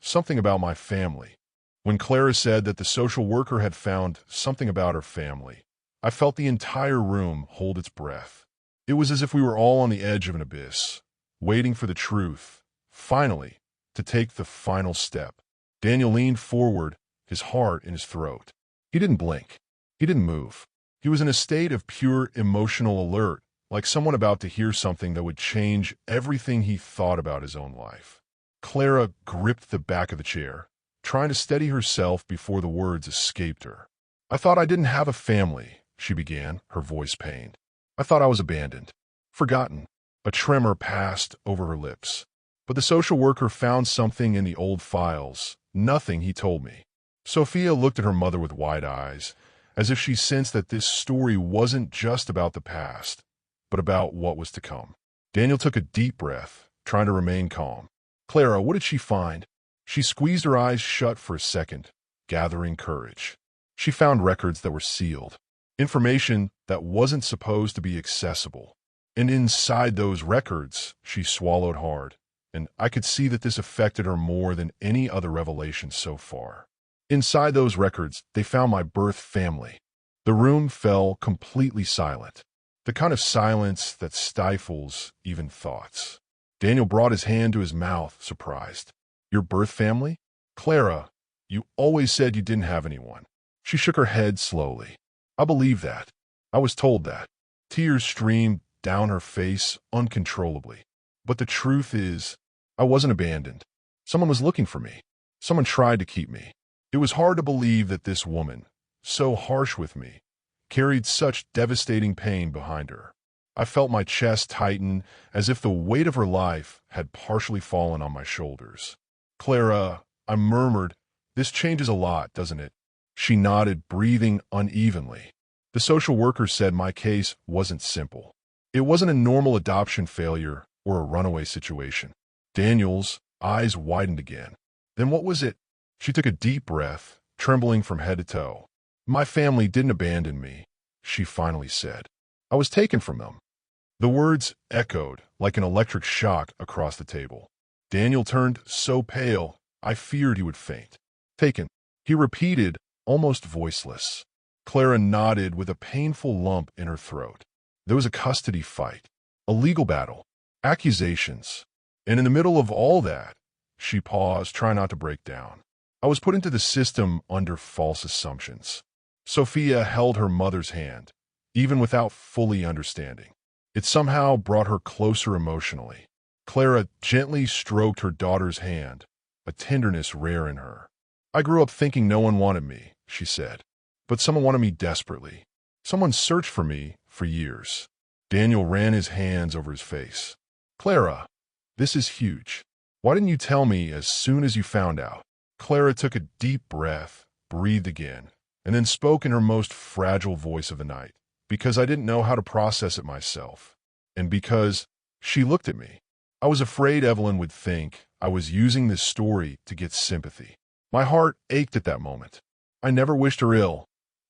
something about my family." When Clara said that the social worker had found something about her family, I felt the entire room hold its breath. It was as if we were all on the edge of an abyss, waiting for the truth, finally, to take the final step. Daniel leaned forward, his heart in his throat. He didn't blink. He didn't move. He was in a state of pure emotional alert, like someone about to hear something that would change everything he thought about his own life. Clara gripped the back of the chair, trying to steady herself before the words escaped her. "I thought I didn't have a family," she began, her voice pained. "I thought I was abandoned, forgotten." A tremor passed over her lips. "But the social worker found something in the old files, nothing he told me." Sophia looked at her mother with wide eyes, as if she sensed that this story wasn't just about the past, but about what was to come. Daniel took a deep breath, trying to remain calm. "Clara, what did she find?" She squeezed her eyes shut for a second, gathering courage. "She found records that were sealed, information that wasn't supposed to be accessible. And inside those records," she swallowed hard, and I could see that this affected her more than any other revelation so far. "Inside those records, they found my birth family." The room fell completely silent, the kind of silence that stifles even thoughts. Daniel brought his hand to his mouth, surprised. "Your birth family? Clara, you always said you didn't have anyone." She shook her head slowly. "I believe that. I was told that." Tears streamed down her face uncontrollably. "But the truth is, I wasn't abandoned. Someone was looking for me. Someone tried to keep me." It was hard to believe that this woman, so harsh with me, carried such devastating pain behind her. I felt my chest tighten, as if the weight of her life had partially fallen on my shoulders. "Clara," I murmured, "this changes a lot, doesn't it?" She nodded, breathing unevenly. "The social worker said my case wasn't simple. It wasn't a normal adoption failure or a runaway situation." Daniel's eyes widened again. "Then what was it?" She took a deep breath, trembling from head to toe. "My family didn't abandon me," she finally said. "I was taken from them." The words echoed like an electric shock across the table. Daniel turned so pale, I feared he would faint. "Taken," he repeated, almost voiceless. Clara nodded with a painful lump in her throat. There was a custody fight, a legal battle, accusations. And in the middle of all that, she paused, trying not to break down. "I was put into the system under false assumptions." Sophia held her mother's hand, even without fully understanding. It somehow brought her closer emotionally. Clara gently stroked her daughter's hand, a tenderness rare in her. "I grew up thinking no one wanted me," she said. "But someone wanted me desperately. Someone searched for me for years." Daniel ran his hands over his face. "Clara, this is huge. Why didn't you tell me as soon as you found out?" Clara took a deep breath, breathed again, and then spoke in her most fragile voice of the night. "Because I didn't know how to process it myself. And because," she looked at me, "I was afraid Evelyn would think I was using this story to get sympathy." My heart ached at that moment. I never wished her ill.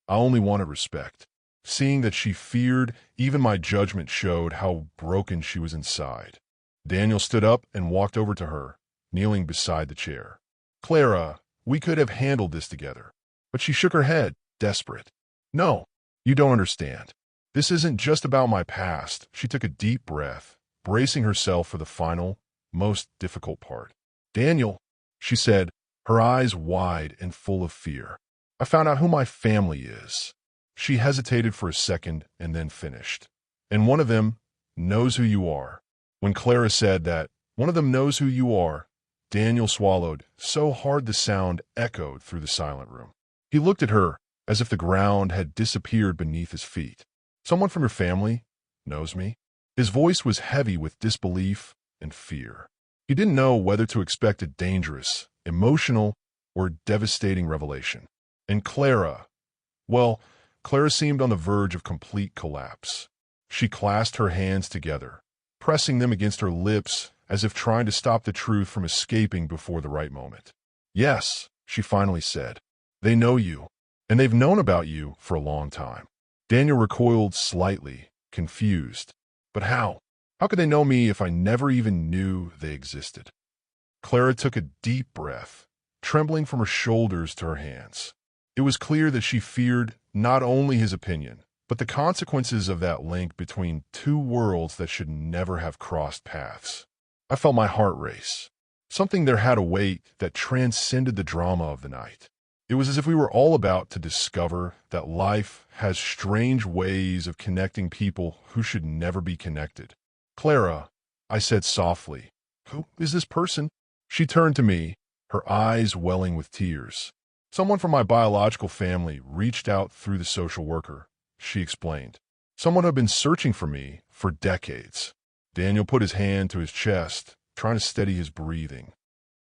I only wanted respect. Seeing that she feared even my judgment showed how broken she was inside. Daniel stood up and walked over to her, kneeling beside the chair. "Clara, we could have handled this together." But she shook her head, desperate. "No, you don't understand. This isn't just about my past." She took a deep breath, bracing herself for the final, most difficult part. "Daniel," she said, her eyes wide and full of fear, "I found out who my family is." She hesitated for a second and then finished. "And one of them knows who you are." When Clara said that, "One of them knows who you are," Daniel swallowed, so hard the sound echoed through the silent room. He looked at her as if the ground had disappeared beneath his feet. "Someone from your family knows me?" His voice was heavy with disbelief and fear. He didn't know whether to expect a dangerous, emotional, or devastating revelation. And Clara, well, Clara seemed on the verge of complete collapse. She clasped her hands together, pressing them against her lips as if trying to stop the truth from escaping before the right moment. "Yes," she finally said. "They know you, and they've known about you for a long time." Daniel recoiled slightly, confused. "But how? How could they know me if I never even knew they existed? Clara took a deep breath, trembling from her shoulders to her hands. It was clear that she feared not only his opinion, but the consequences of that link between two worlds that should never have crossed paths. I felt my heart race. Something there had a weight that transcended the drama of the night. It was as if we were all about to discover that life has strange ways of connecting people who should never be connected. "Clara," I said softly, "who is this person?" She turned to me, her eyes welling with tears. "Someone from my biological family reached out through the social worker," she explained. "Someone who had been searching for me for decades." Daniel put his hand to his chest, trying to steady his breathing.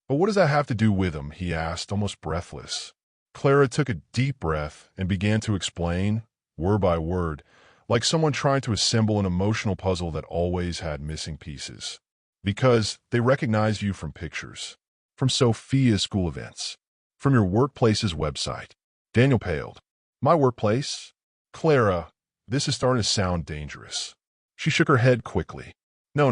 "But what does that have to do with him?" he asked, almost breathless. Clara took a deep breath and began to explain, word by word, like someone trying to assemble an emotional puzzle that always had missing pieces. "Because they recognized you from pictures, from Sophia's school events, from your workplace's website." Daniel paled. "My workplace? Clara, this is starting to sound dangerous." She shook her head quickly. No,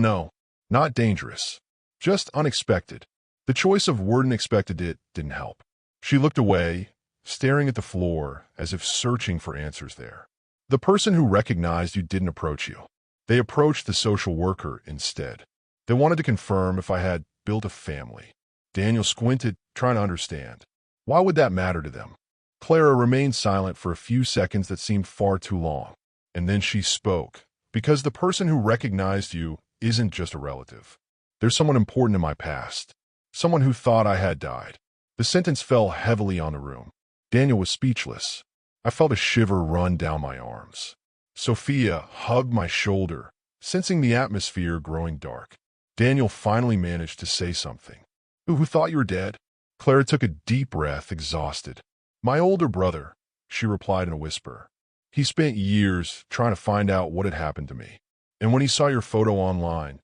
not dangerous. Just unexpected." The choice of word "unexpected" didn't help. She looked away, staring at the floor as if searching for answers there. "The person who recognized you didn't approach you. They approached the social worker instead. They wanted to confirm if I had built a family." Daniel squinted, trying to understand. Why would that matter to them? Clara remained silent for a few seconds that seemed far too long. And then she spoke. "Because the person who recognized you isn't just a relative. There's someone important in my past. Someone who thought I had died." The sentence fell heavily on the room. Daniel was speechless. I felt a shiver run down my arms. Sophia hugged my shoulder, sensing the atmosphere growing dark. Daniel finally managed to say something. "Who thought you were dead?" Clara took a deep breath, exhausted. "My older brother," she replied in a whisper. "He spent years trying to find out what had happened to me. And when he saw your photo online,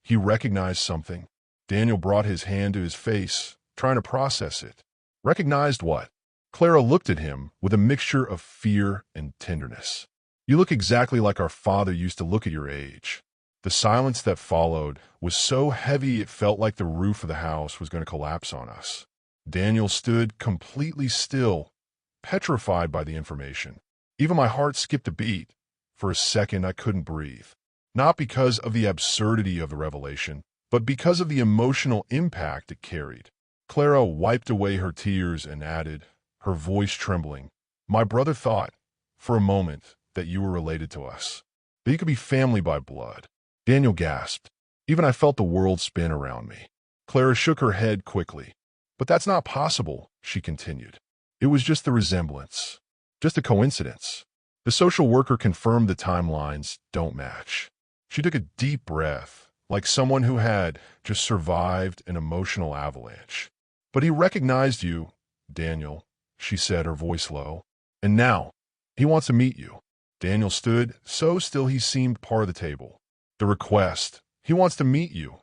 he recognized something." Daniel brought his hand to his face, trying to process it. "Recognized what?" Clara looked at him with a mixture of fear and tenderness. "You look exactly like our father used to look at your age." The silence that followed was so heavy it felt like the roof of the house was going to collapse on us. Daniel stood completely still, petrified by the information. Even my heart skipped a beat. For a second, I couldn't breathe. Not because of the absurdity of the revelation, but because of the emotional impact it carried. Clara wiped away her tears and added, her voice trembling, "My brother thought, for a moment, that you were related to us. That you could be family by blood." Daniel gasped. Even I felt the world spin around me. Clara shook her head quickly. "But that's not possible," she continued. "It was just the resemblance. Just a coincidence." The social worker confirmed the timelines don't match. She took a deep breath, like someone who had just survived an emotional avalanche. "But he recognized you, Daniel," she said, her voice low. "And now, he wants to meet you." Daniel stood, so still he seemed part of the table. "The request. He wants to meet you."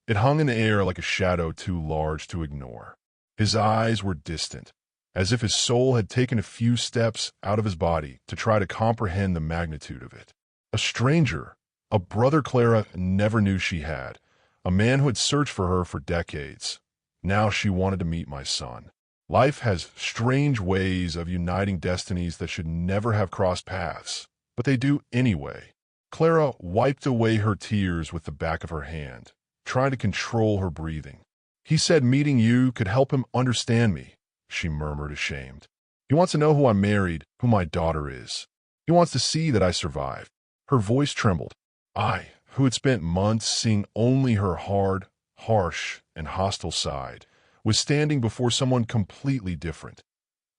It hung in the air like a shadow too large to ignore. His eyes were distant, as if his soul had taken a few steps out of his body to try to comprehend the magnitude of it. A stranger, a brother Clara never knew she had, a man who had searched for her for decades. Now she wanted to meet my son. Life has strange ways of uniting destinies that should never have crossed paths, but they do anyway. Clara wiped away her tears with the back of her hand, trying to control her breathing. "He said meeting you could help him understand me," she murmured, ashamed. "He wants to know who I married, who my daughter is. He wants to see that I survived." Her voice trembled. I, who had spent months seeing only her hard, harsh, and hostile side, was standing before someone completely different.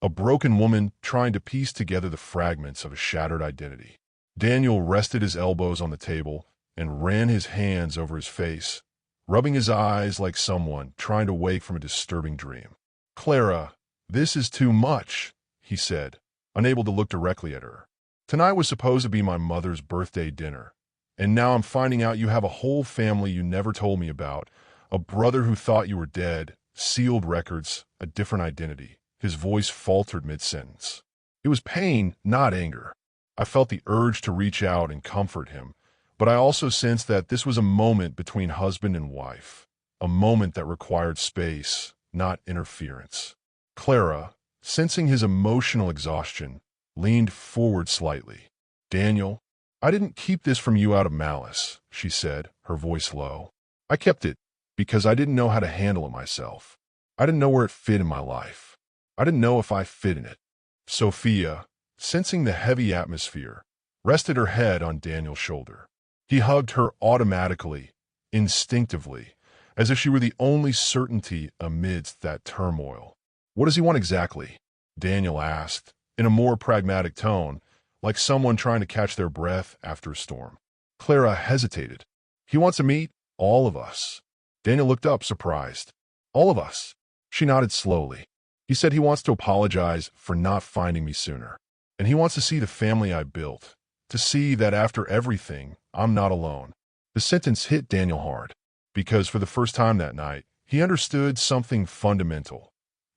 A broken woman trying to piece together the fragments of a shattered identity. Daniel rested his elbows on the table and ran his hands over his face, rubbing his eyes like someone trying to wake from a disturbing dream. "Clara, this is too much," he said, unable to look directly at her. "Tonight was supposed to be my mother's birthday dinner, and now I'm finding out you have a whole family you never told me about, a brother who thought you were dead, sealed records, a different identity." His voice faltered mid-sentence. It was pain, not anger. I felt the urge to reach out and comfort him, But I also sensed that this was a moment between husband and wife, a moment that required space, not interference. Clara, sensing his emotional exhaustion, leaned forward slightly. "Daniel, I didn't keep this from you out of malice," she said, her voice low. "I kept it because I didn't know how to handle it myself. I didn't know where it fit in my life. I didn't know if I fit in it." Sophia, sensing the heavy atmosphere, rested her head on Daniel's shoulder. He hugged her automatically, instinctively, as if she were the only certainty amidst that turmoil. "What does he want exactly?" Daniel asked, in a more pragmatic tone, like someone trying to catch their breath after a storm. Clara hesitated. "He wants to meet all of us." Daniel looked up, surprised. "All of us?" She nodded slowly. "He said he wants to apologize for not finding me sooner. And he wants to see the family I built, to see that after everything, I'm not alone." The sentence hit Daniel hard, because for the first time that night, he understood something fundamental.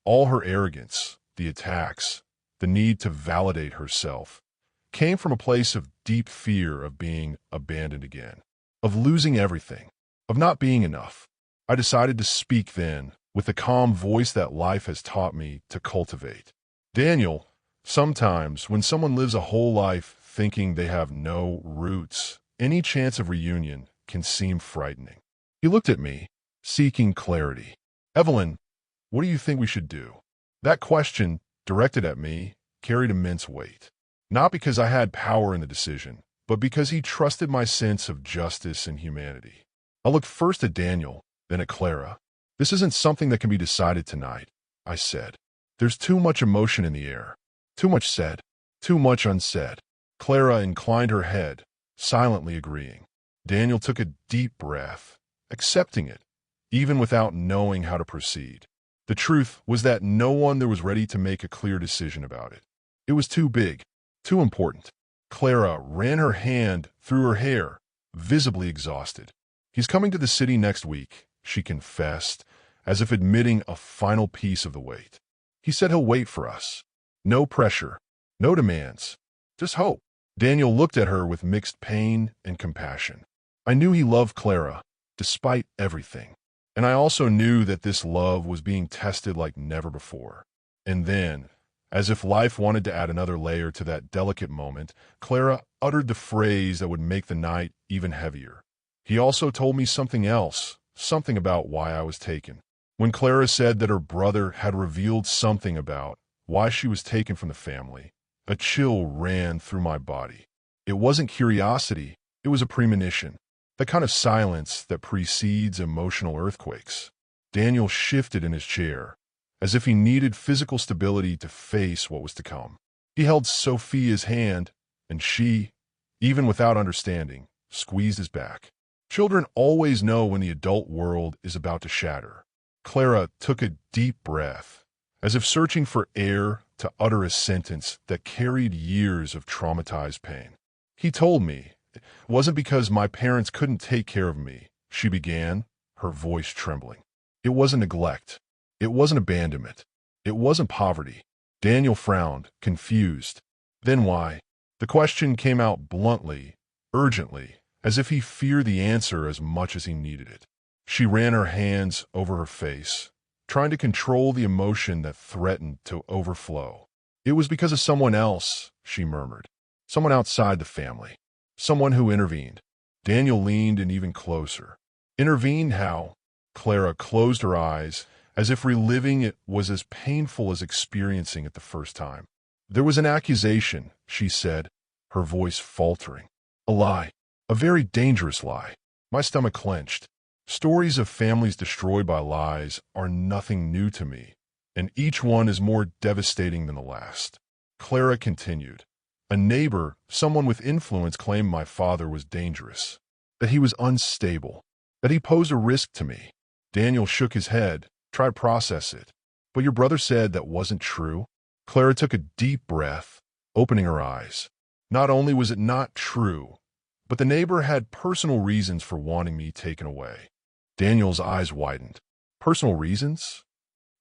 All her arrogance, the attacks, the need to validate herself, came from a place of deep fear of being abandoned again, of losing everything, of not being enough. I decided to speak then, with the calm voice that life has taught me to cultivate. "Daniel, sometimes when someone lives a whole life thinking they have no roots, any chance of reunion can seem frightening." He looked at me, seeking clarity. "Evelyn, what do you think we should do?" That question, directed at me, carried immense weight. Not because I had power in the decision, but because he trusted my sense of justice and humanity. I looked first at Daniel, then at Clara. "This isn't something that can be decided tonight," I said. "There's too much emotion in the air. Too much said. Too much unsaid." Clara inclined her head, silently agreeing. Daniel took a deep breath, accepting it, even without knowing how to proceed. The truth was that no one there was ready to make a clear decision about it. It was too big, too important. Clara ran her hand through her hair, visibly exhausted. "He's coming to the city next week," she confessed, as if admitting a final piece of the weight. "He said he'll wait for us. No pressure, no demands, just hope." Daniel looked at her with mixed pain and compassion. I knew he loved Clara, despite everything. And I also knew that this love was being tested like never before. And then, as if life wanted to add another layer to that delicate moment, Clara uttered the phrase that would make the night even heavier. "He also told me something else, something about why I was taken." When Clara said that her brother had revealed something about why she was taken from the family, a chill ran through my body. It wasn't curiosity, it was a premonition. The kind of silence that precedes emotional earthquakes. Daniel shifted in his chair, as if he needed physical stability to face what was to come. He held Sophia's hand, and she, even without understanding, squeezed his back. Children always know when the adult world is about to shatter. Clara took a deep breath, as if searching for air to utter a sentence that carried years of traumatized pain. "He told me it wasn't because my parents couldn't take care of me," she began, her voice trembling. "It wasn't neglect. It wasn't abandonment. It wasn't poverty." Daniel frowned, confused. "Then why?" The question came out bluntly, urgently, as if he feared the answer as much as he needed it. She ran her hands over her face, trying to control the emotion that threatened to overflow. "It was because of someone else," she murmured. "Someone outside the family. Someone who intervened." Daniel leaned in even closer. "Intervened how?" Clara closed her eyes, as if reliving it was as painful as experiencing it the first time. "There was an accusation," she said, her voice faltering. "A lie. A very dangerous lie." My stomach clenched. Stories of families destroyed by lies are nothing new to me, and each one is more devastating than the last. Clara continued. "A neighbor, someone with influence, claimed my father was dangerous, that he was unstable, that he posed a risk to me." Daniel shook his head, tried to process it. "But your brother said that wasn't true?" Clara took a deep breath, opening her eyes. "Not only was it not true, but the neighbor had personal reasons for wanting me taken away." Daniel's eyes widened. "Personal reasons?"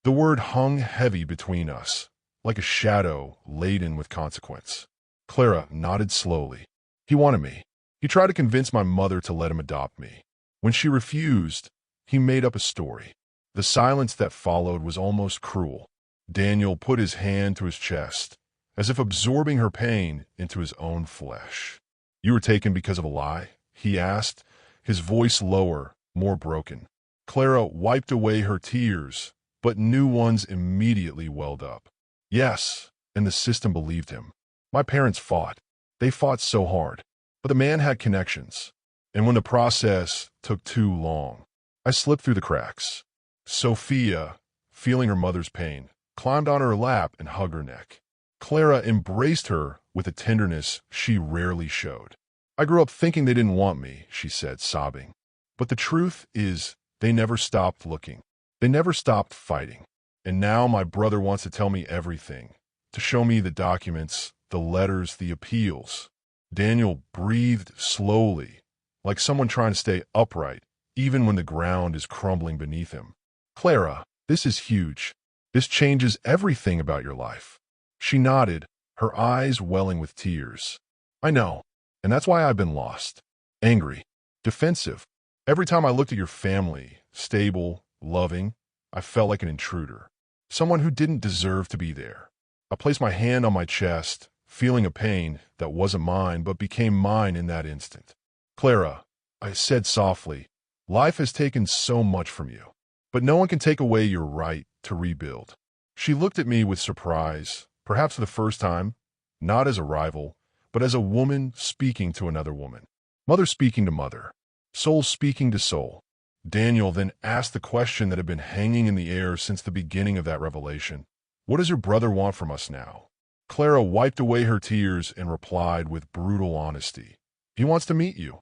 The word hung heavy between us, like a shadow laden with consequence. Clara nodded slowly. "He wanted me. He tried to convince my mother to let him adopt me. When she refused, he made up a story. The silence that followed was almost cruel. Daniel put his hand to his chest, as if absorbing her pain into his own flesh. "You were taken because of a lie?" he asked, his voice lower, more broken. Clara wiped away her tears, but new ones immediately welled up. "Yes," and the system believed him. "My parents fought. They fought so hard. But the man had connections. And when the process took too long, I slipped through the cracks." Sophia, feeling her mother's pain, climbed on her lap and hugged her neck. Clara embraced her with a tenderness she rarely showed. "I grew up thinking they didn't want me," she said, sobbing. "But the truth is, they never stopped looking. They never stopped fighting. And now my brother wants to tell me everything, to show me the documents, the letters, the appeals." Daniel breathed slowly, like someone trying to stay upright, even when the ground is crumbling beneath him. "Clara, this is huge. This changes everything about your life." She nodded, her eyes welling with tears. "I know, and that's why I've been lost. Angry, defensive. Every time I looked at your family, stable, loving, I felt like an intruder. Someone who didn't deserve to be there." I placed my hand on my chest, feeling a pain that wasn't mine but became mine in that instant. "Clara," I said softly, "life has taken so much from you, but no one can take away your right to rebuild." She looked at me with surprise, perhaps for the first time, not as a rival, but as a woman speaking to another woman. Mother speaking to mother. Soul speaking to soul. Daniel then asked the question that had been hanging in the air since the beginning of that revelation. "What does your brother want from us now?" Clara wiped away her tears and replied with brutal honesty. "He wants to meet you,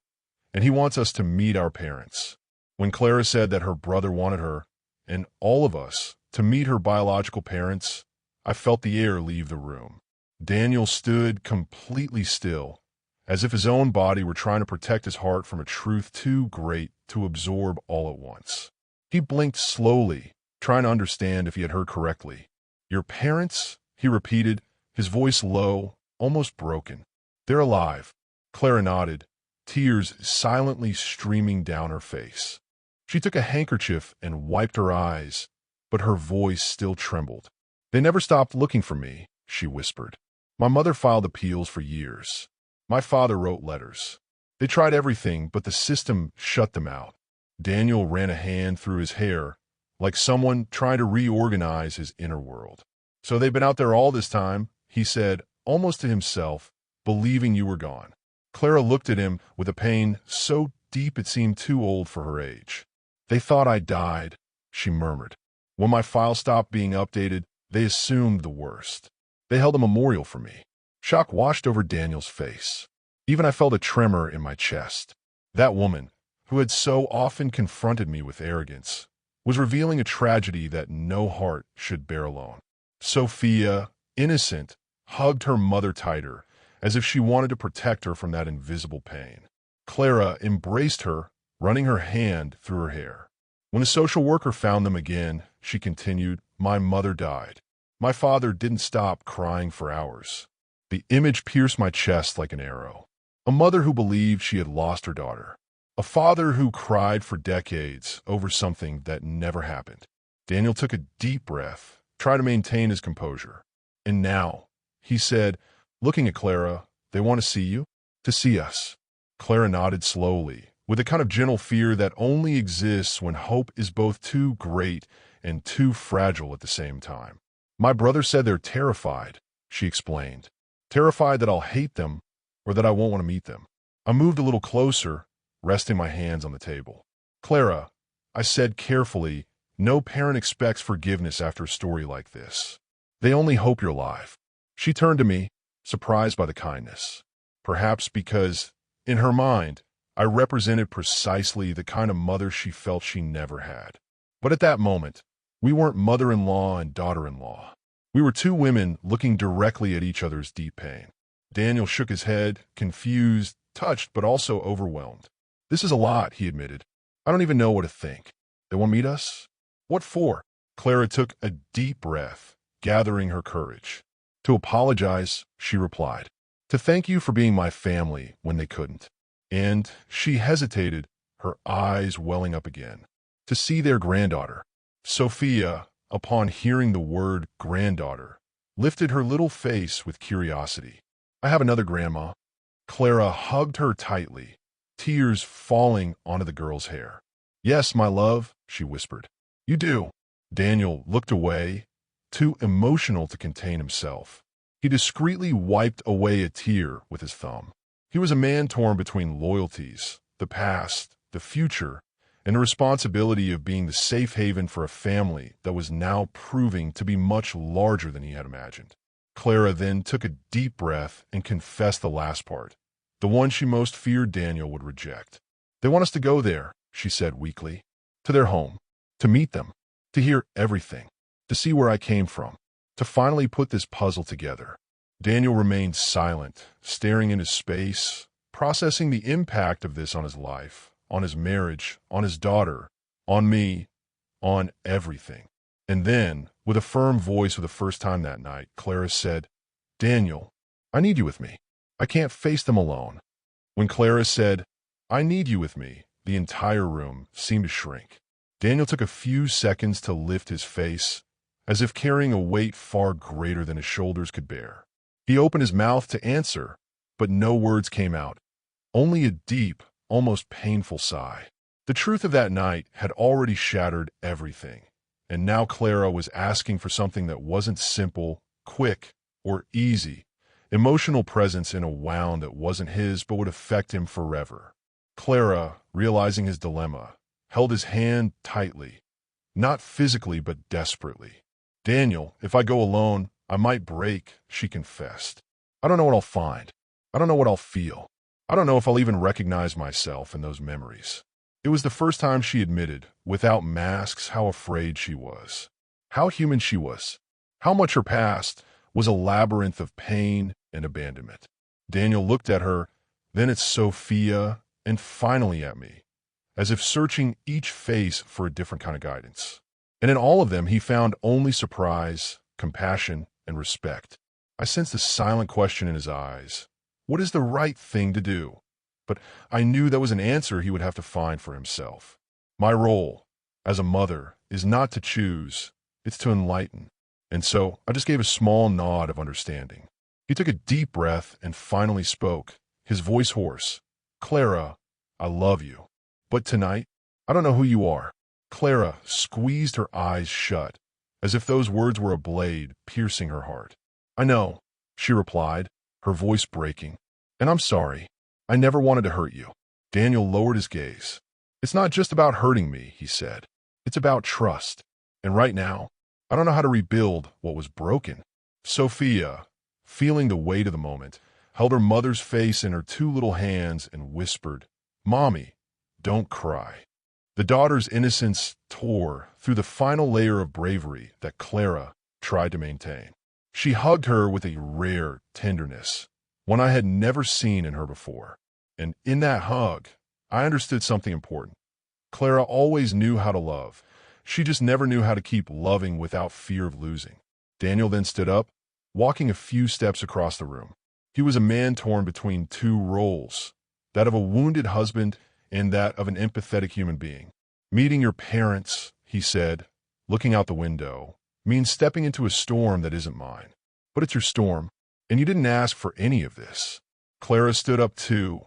and he wants us to meet our parents." When Clara said that her brother wanted her, and all of us, to meet her biological parents, I felt the air leave the room. Daniel stood completely still, as if his own body were trying to protect his heart from a truth too great to absorb all at once. He blinked slowly, trying to understand if he had heard correctly. "Your parents?" he repeated, his voice low, almost broken. "They're alive." Clara nodded, tears silently streaming down her face. She took a handkerchief and wiped her eyes, but her voice still trembled. "They never stopped looking for me," she whispered. "My mother filed appeals for years. My father wrote letters. They tried everything, but the system shut them out." Daniel ran a hand through his hair, like someone trying to reorganize his inner world. "So they've been out there all this time," he said, almost to himself, "believing you were gone." Clara looked at him with a pain so deep it seemed too old for her age. "They thought I died," she murmured. "When my file stopped being updated, they assumed the worst. They held a memorial for me." Shock washed over Daniel's face. Even I felt a tremor in my chest. That woman, who had so often confronted me with arrogance, was revealing a tragedy that no heart should bear alone. Sophia, innocent, hugged her mother tighter, as if she wanted to protect her from that invisible pain. Clara embraced her, running her hand through her hair. "When the social worker found them again," she continued, "my mother died. My father didn't stop crying for hours." The image pierced my chest like an arrow. A mother who believed she had lost her daughter. A father who cried for decades over something that never happened. Daniel took a deep breath, tried to maintain his composure. "And now," he said, looking at Clara, "they want to see you? To see us." Clara nodded slowly, with a kind of gentle fear that only exists when hope is both too great and too fragile at the same time. "My brother said they're terrified," she explained. "Terrified that I'll hate them or that I won't want to meet them." I moved a little closer, resting my hands on the table. "Clara," I said carefully, "no parent expects forgiveness after a story like this. They only hope you're alive." She turned to me, surprised by the kindness. Perhaps because, in her mind, I represented precisely the kind of mother she felt she never had. But at that moment, we weren't mother-in-law and daughter-in-law. We were two women looking directly at each other's deep pain. Daniel shook his head, confused, touched, but also overwhelmed. "This is a lot," he admitted. "I don't even know what to think. They want to meet us? What for?" Clara took a deep breath, gathering her courage. "To apologize," she replied. "To thank you for being my family when they couldn't. And she hesitated, her eyes welling up again. To see their granddaughter. Sophia, upon hearing the word granddaughter, lifted her little face with curiosity. I have another grandma. Clara hugged her tightly, tears falling onto the girl's hair. Yes, my love, she whispered. You do. Daniel looked away, too emotional to contain himself. He discreetly wiped away a tear with his thumb. He was a man torn between loyalties, the past, the future, and the responsibility of being the safe haven for a family that was now proving to be much larger than he had imagined. Clara then took a deep breath and confessed the last part, the one she most feared Daniel would reject. They want us to go there, she said weakly, to their home, to meet them, to hear everything, to see where I came from, to finally put this puzzle together. Daniel remained silent, staring into space, processing the impact of this on his life, on his marriage, on his daughter, on me, on everything. And then, with a firm voice for the first time that night, Clara said, Daniel, I need you with me. I can't face them alone. When Clara said, I need you with me, the entire room seemed to shrink. Daniel took a few seconds to lift his face, as if carrying a weight far greater than his shoulders could bear. He opened his mouth to answer, but no words came out, only a deep, almost painful sigh. The truth of that night had already shattered everything, and now Clara was asking for something that wasn't simple, quick, or easy, emotional presence in a wound that wasn't his but would affect him forever. Clara, realizing his dilemma, held his hand tightly, not physically but desperately. Daniel, if I go alone, I might break, she confessed. I don't know what I'll find. I don't know what I'll feel. I don't know if I'll even recognize myself in those memories. It was the first time she admitted, without masks, how afraid she was, how human she was, how much her past was a labyrinth of pain and abandonment. Daniel looked at her, then at Sophia, and finally at me, as if searching each face for a different kind of guidance. And in all of them, he found only surprise, compassion, and respect. I sensed a silent question in his eyes. What is the right thing to do? But I knew that was an answer he would have to find for himself. My role, as a mother, is not to choose, it's to enlighten. And so I just gave a small nod of understanding. He took a deep breath and finally spoke, his voice hoarse. Clara, I love you. But tonight, I don't know who you are. Clara squeezed her eyes shut, as if those words were a blade piercing her heart. I know, she replied, her voice breaking. And I'm sorry. I never wanted to hurt you. Daniel lowered his gaze. It's not just about hurting me, he said. It's about trust. And right now, I don't know how to rebuild what was broken. Sophia, feeling the weight of the moment, held her mother's face in her two little hands and whispered, Mommy, don't cry. The daughter's innocence tore through the final layer of bravery that Clara tried to maintain. She hugged her with a rare tenderness, one I had never seen in her before. And in that hug, I understood something important. Clara always knew how to love. She just never knew how to keep loving without fear of losing. Daniel then stood up, walking a few steps across the room. He was a man torn between two roles, that of a wounded husband and that of an empathetic human being. Meeting your parents, he said, looking out the window, means stepping into a storm that isn't mine. But it's your storm, and you didn't ask for any of this. Clara stood up too,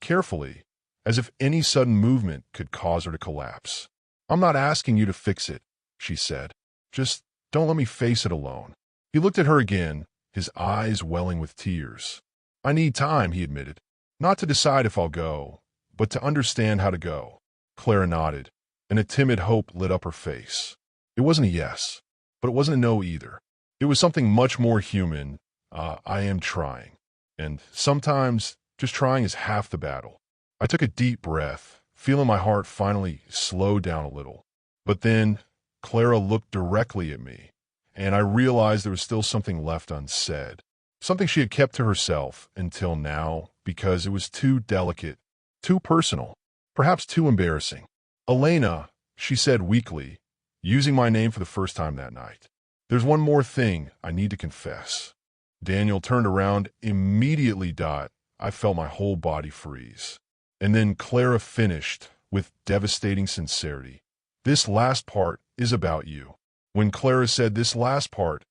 carefully, as if any sudden movement could cause her to collapse. I'm not asking you to fix it, she said. Just don't let me face it alone. He looked at her again, his eyes welling with tears. I need time, he admitted. Not to decide if I'll go, but to understand how to go. Clara nodded, and a timid hope lit up her face. It wasn't a yes, but it wasn't a no either. It was something much more human. I am trying. And sometimes just trying is half the battle. I took a deep breath, feeling my heart finally slow down a little. But then Clara looked directly at me, and I realized there was still something left unsaid. Something she had kept to herself until now because it was too delicate, too personal, perhaps too embarrassing. Elena, she said weakly, using my name for the first time that night. There's one more thing I need to confess. Daniel turned around, immediately. I felt my whole body freeze. And then Clara finished with devastating sincerity. This last part is about you. When Clara said this last part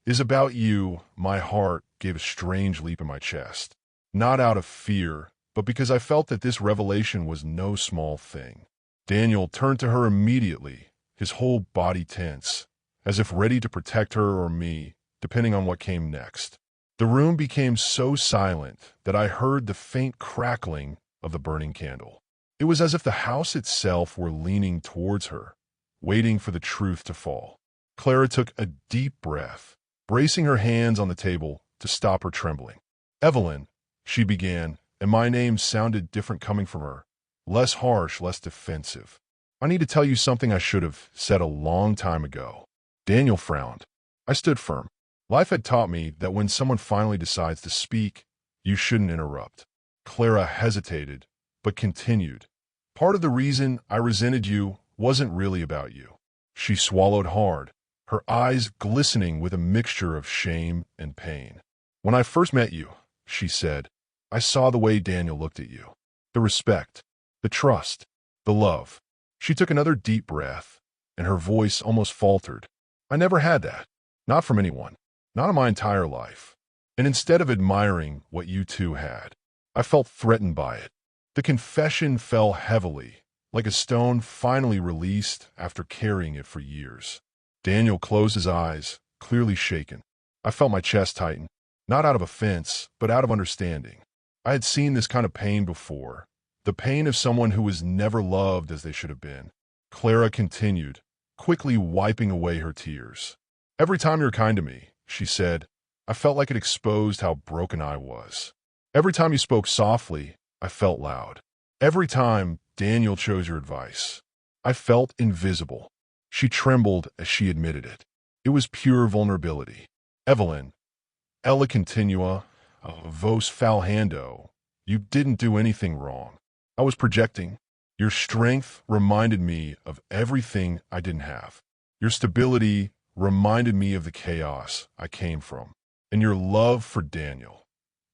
is about you, my heart gave a strange leap in my chest. Not out of fear, but because I felt that this revelation was no small thing. Daniel turned to her immediately, his whole body tense, as if ready to protect her or me, depending on what came next. The room became so silent that I heard the faint crackling of the burning candle. It was as if the house itself were leaning towards her, waiting for the truth to fall. Clara took a deep breath, bracing her hands on the table to stop her trembling. "Evelyn," she began, and my name sounded different coming from her, less harsh, less defensive. "I need to tell you something I should have said a long time ago." Daniel frowned. I stood firm. Life had taught me that when someone finally decides to speak, you shouldn't interrupt. Clara hesitated, but continued. "Part of the reason I resented you wasn't really about you." She swallowed hard, her eyes glistening with a mixture of shame and pain. "When I first met you," she said, "I saw the way Daniel looked at you. The respect, the trust, the love." She took another deep breath, and her voice almost faltered. "I never had that. Not from anyone. Not in my entire life. And instead of admiring what you two had, I felt threatened by it." The confession fell heavily, like a stone finally released after carrying it for years. Daniel closed his eyes, clearly shaken. I felt my chest tighten, not out of offense, but out of understanding. I had seen this kind of pain before, the pain of someone who was never loved as they should have been. Clara continued, quickly wiping away her tears. "Every time you're kind to me," she said, "I felt like it exposed how broken I was. Every time you spoke softly, I felt loud. Every time Daniel chose your advice, I felt invisible." She trembled as she admitted it. It was pure vulnerability. "Evelyn, ella continua, vos falhando. You didn't do anything wrong. I was projecting. Your strength reminded me of everything I didn't have. Your stability reminded me of the chaos I came from. And your love for Daniel.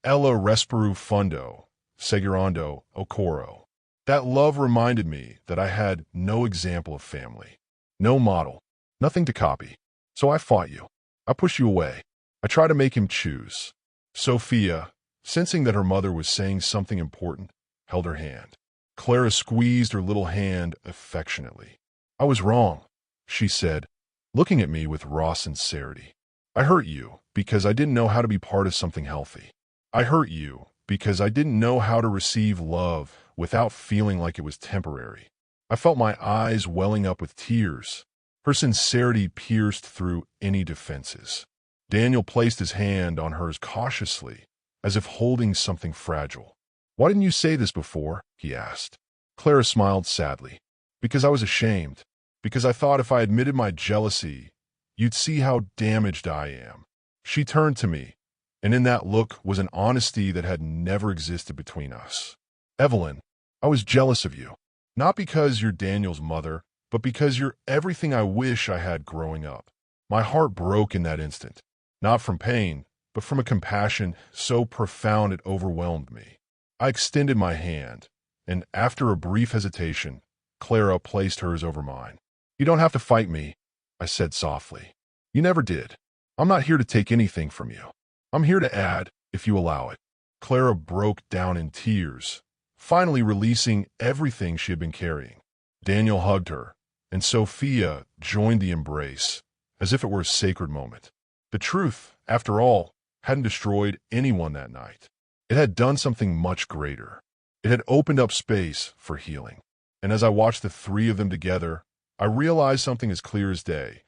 Ella resperu fundo, segurando ocoro. That love reminded me that I had no example of family, no model, nothing to copy. So I fought you. I pushed you away. I tried to make him choose." Sophia, sensing that her mother was saying something important, held her hand. Clara squeezed her little hand affectionately. "I was wrong," she said, looking at me with raw sincerity. "I hurt you because I didn't know how to be part of something healthy. I hurt you because I didn't know how to receive love without feeling like it was temporary." I felt my eyes welling up with tears. Her sincerity pierced through any defenses. Daniel placed his hand on hers cautiously, as if holding something fragile. "Why didn't you say this before?" he asked. Clara smiled sadly. "Because I was ashamed. Because I thought if I admitted my jealousy, you'd see how damaged I am." She turned to me, and in that look was an honesty that had never existed between us. "Evelyn, I was jealous of you. Not because you're Daniel's mother, but because you're everything I wish I had growing up." My heart broke in that instant, not from pain, but from a compassion so profound it overwhelmed me. I extended my hand, and after a brief hesitation, Clara placed hers over mine. "You don't have to fight me," I said softly. "You never did. I'm not here to take anything from you. I'm here to add, if you allow it." Clara broke down in tears, finally releasing everything she had been carrying. Daniel hugged her, and Sophia joined the embrace, as if it were a sacred moment. The truth, after all, hadn't destroyed anyone that night. It had done something much greater. It had opened up space for healing. And as I watched the three of them together, I realized something as clear as day.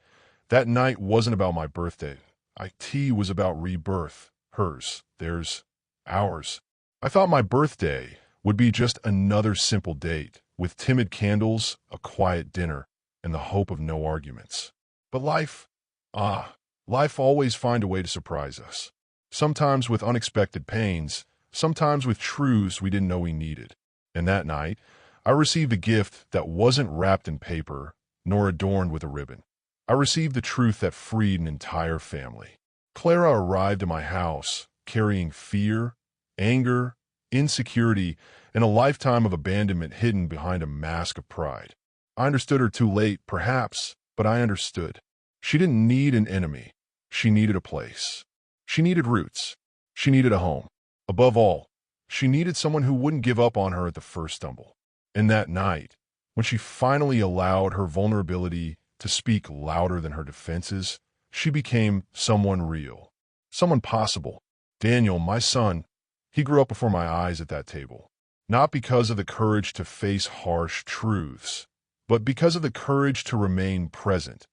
That night wasn't about my birthday. It was about rebirth. Hers, theirs, ours. I thought my birthday would be just another simple date, with timid candles, a quiet dinner, and the hope of no arguments. But life always finds a way to surprise us. Sometimes with unexpected pains, sometimes with truths we didn't know we needed. And that night, I received a gift that wasn't wrapped in paper, nor adorned with a ribbon. I received the truth that freed an entire family. Clara arrived at my house, carrying fear, anger, insecurity, and a lifetime of abandonment hidden behind a mask of pride. I understood her too late, perhaps, but I understood. She didn't need an enemy. She needed a place. She needed roots. She needed a home. Above all, she needed someone who wouldn't give up on her at the first stumble. And that night, when she finally allowed her vulnerability to speak louder than her defenses, she became someone real, someone possible. Daniel, my son, he grew up before my eyes at that table, not because of the courage to face harsh truths, but because of the courage to remain present,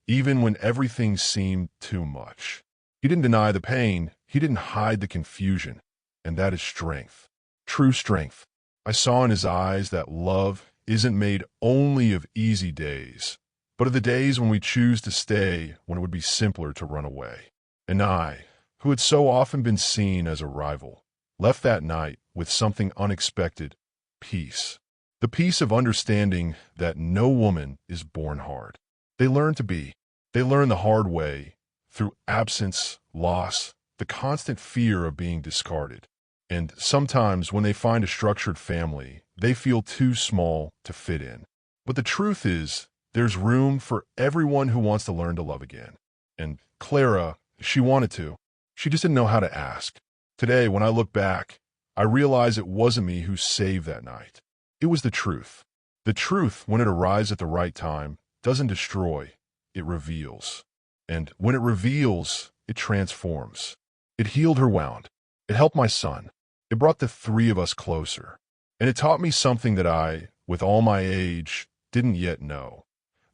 even when everything seemed too much. He didn't deny the pain, he didn't hide the confusion, and that is strength, true strength. I saw in his eyes that love isn't made only of easy days, but of the days when we choose to stay when it would be simpler to run away. And I, who had so often been seen as a rival, left that night with something unexpected: peace. The peace of understanding that no woman is born hard. They learn to be. They learn the hard way, through absence, loss, the constant fear of being discarded. And sometimes when they find a structured family, they feel too small to fit in. But the truth is, there's room for everyone who wants to learn to love again. And Clara, she wanted to. She just didn't know how to ask. Today, when I look back, I realize it wasn't me who saved that night. It was the truth. The truth, when it arrives at the right time, doesn't destroy, it reveals. And when it reveals, it transforms. It healed her wound. It helped my son. It brought the three of us closer. And it taught me something that I, with all my age, didn't yet know.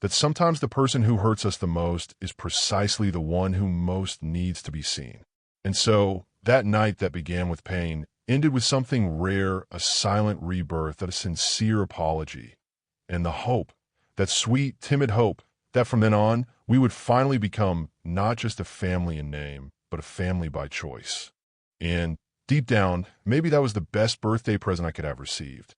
That sometimes the person who hurts us the most is precisely the one who most needs to be seen. And so, that night that began with pain ended with something rare, a silent rebirth, a sincere apology, and the hope, that sweet, timid hope, that from then on, we would finally become not just a family in name, but a family by choice. And deep down, maybe that was the best birthday present I could have received.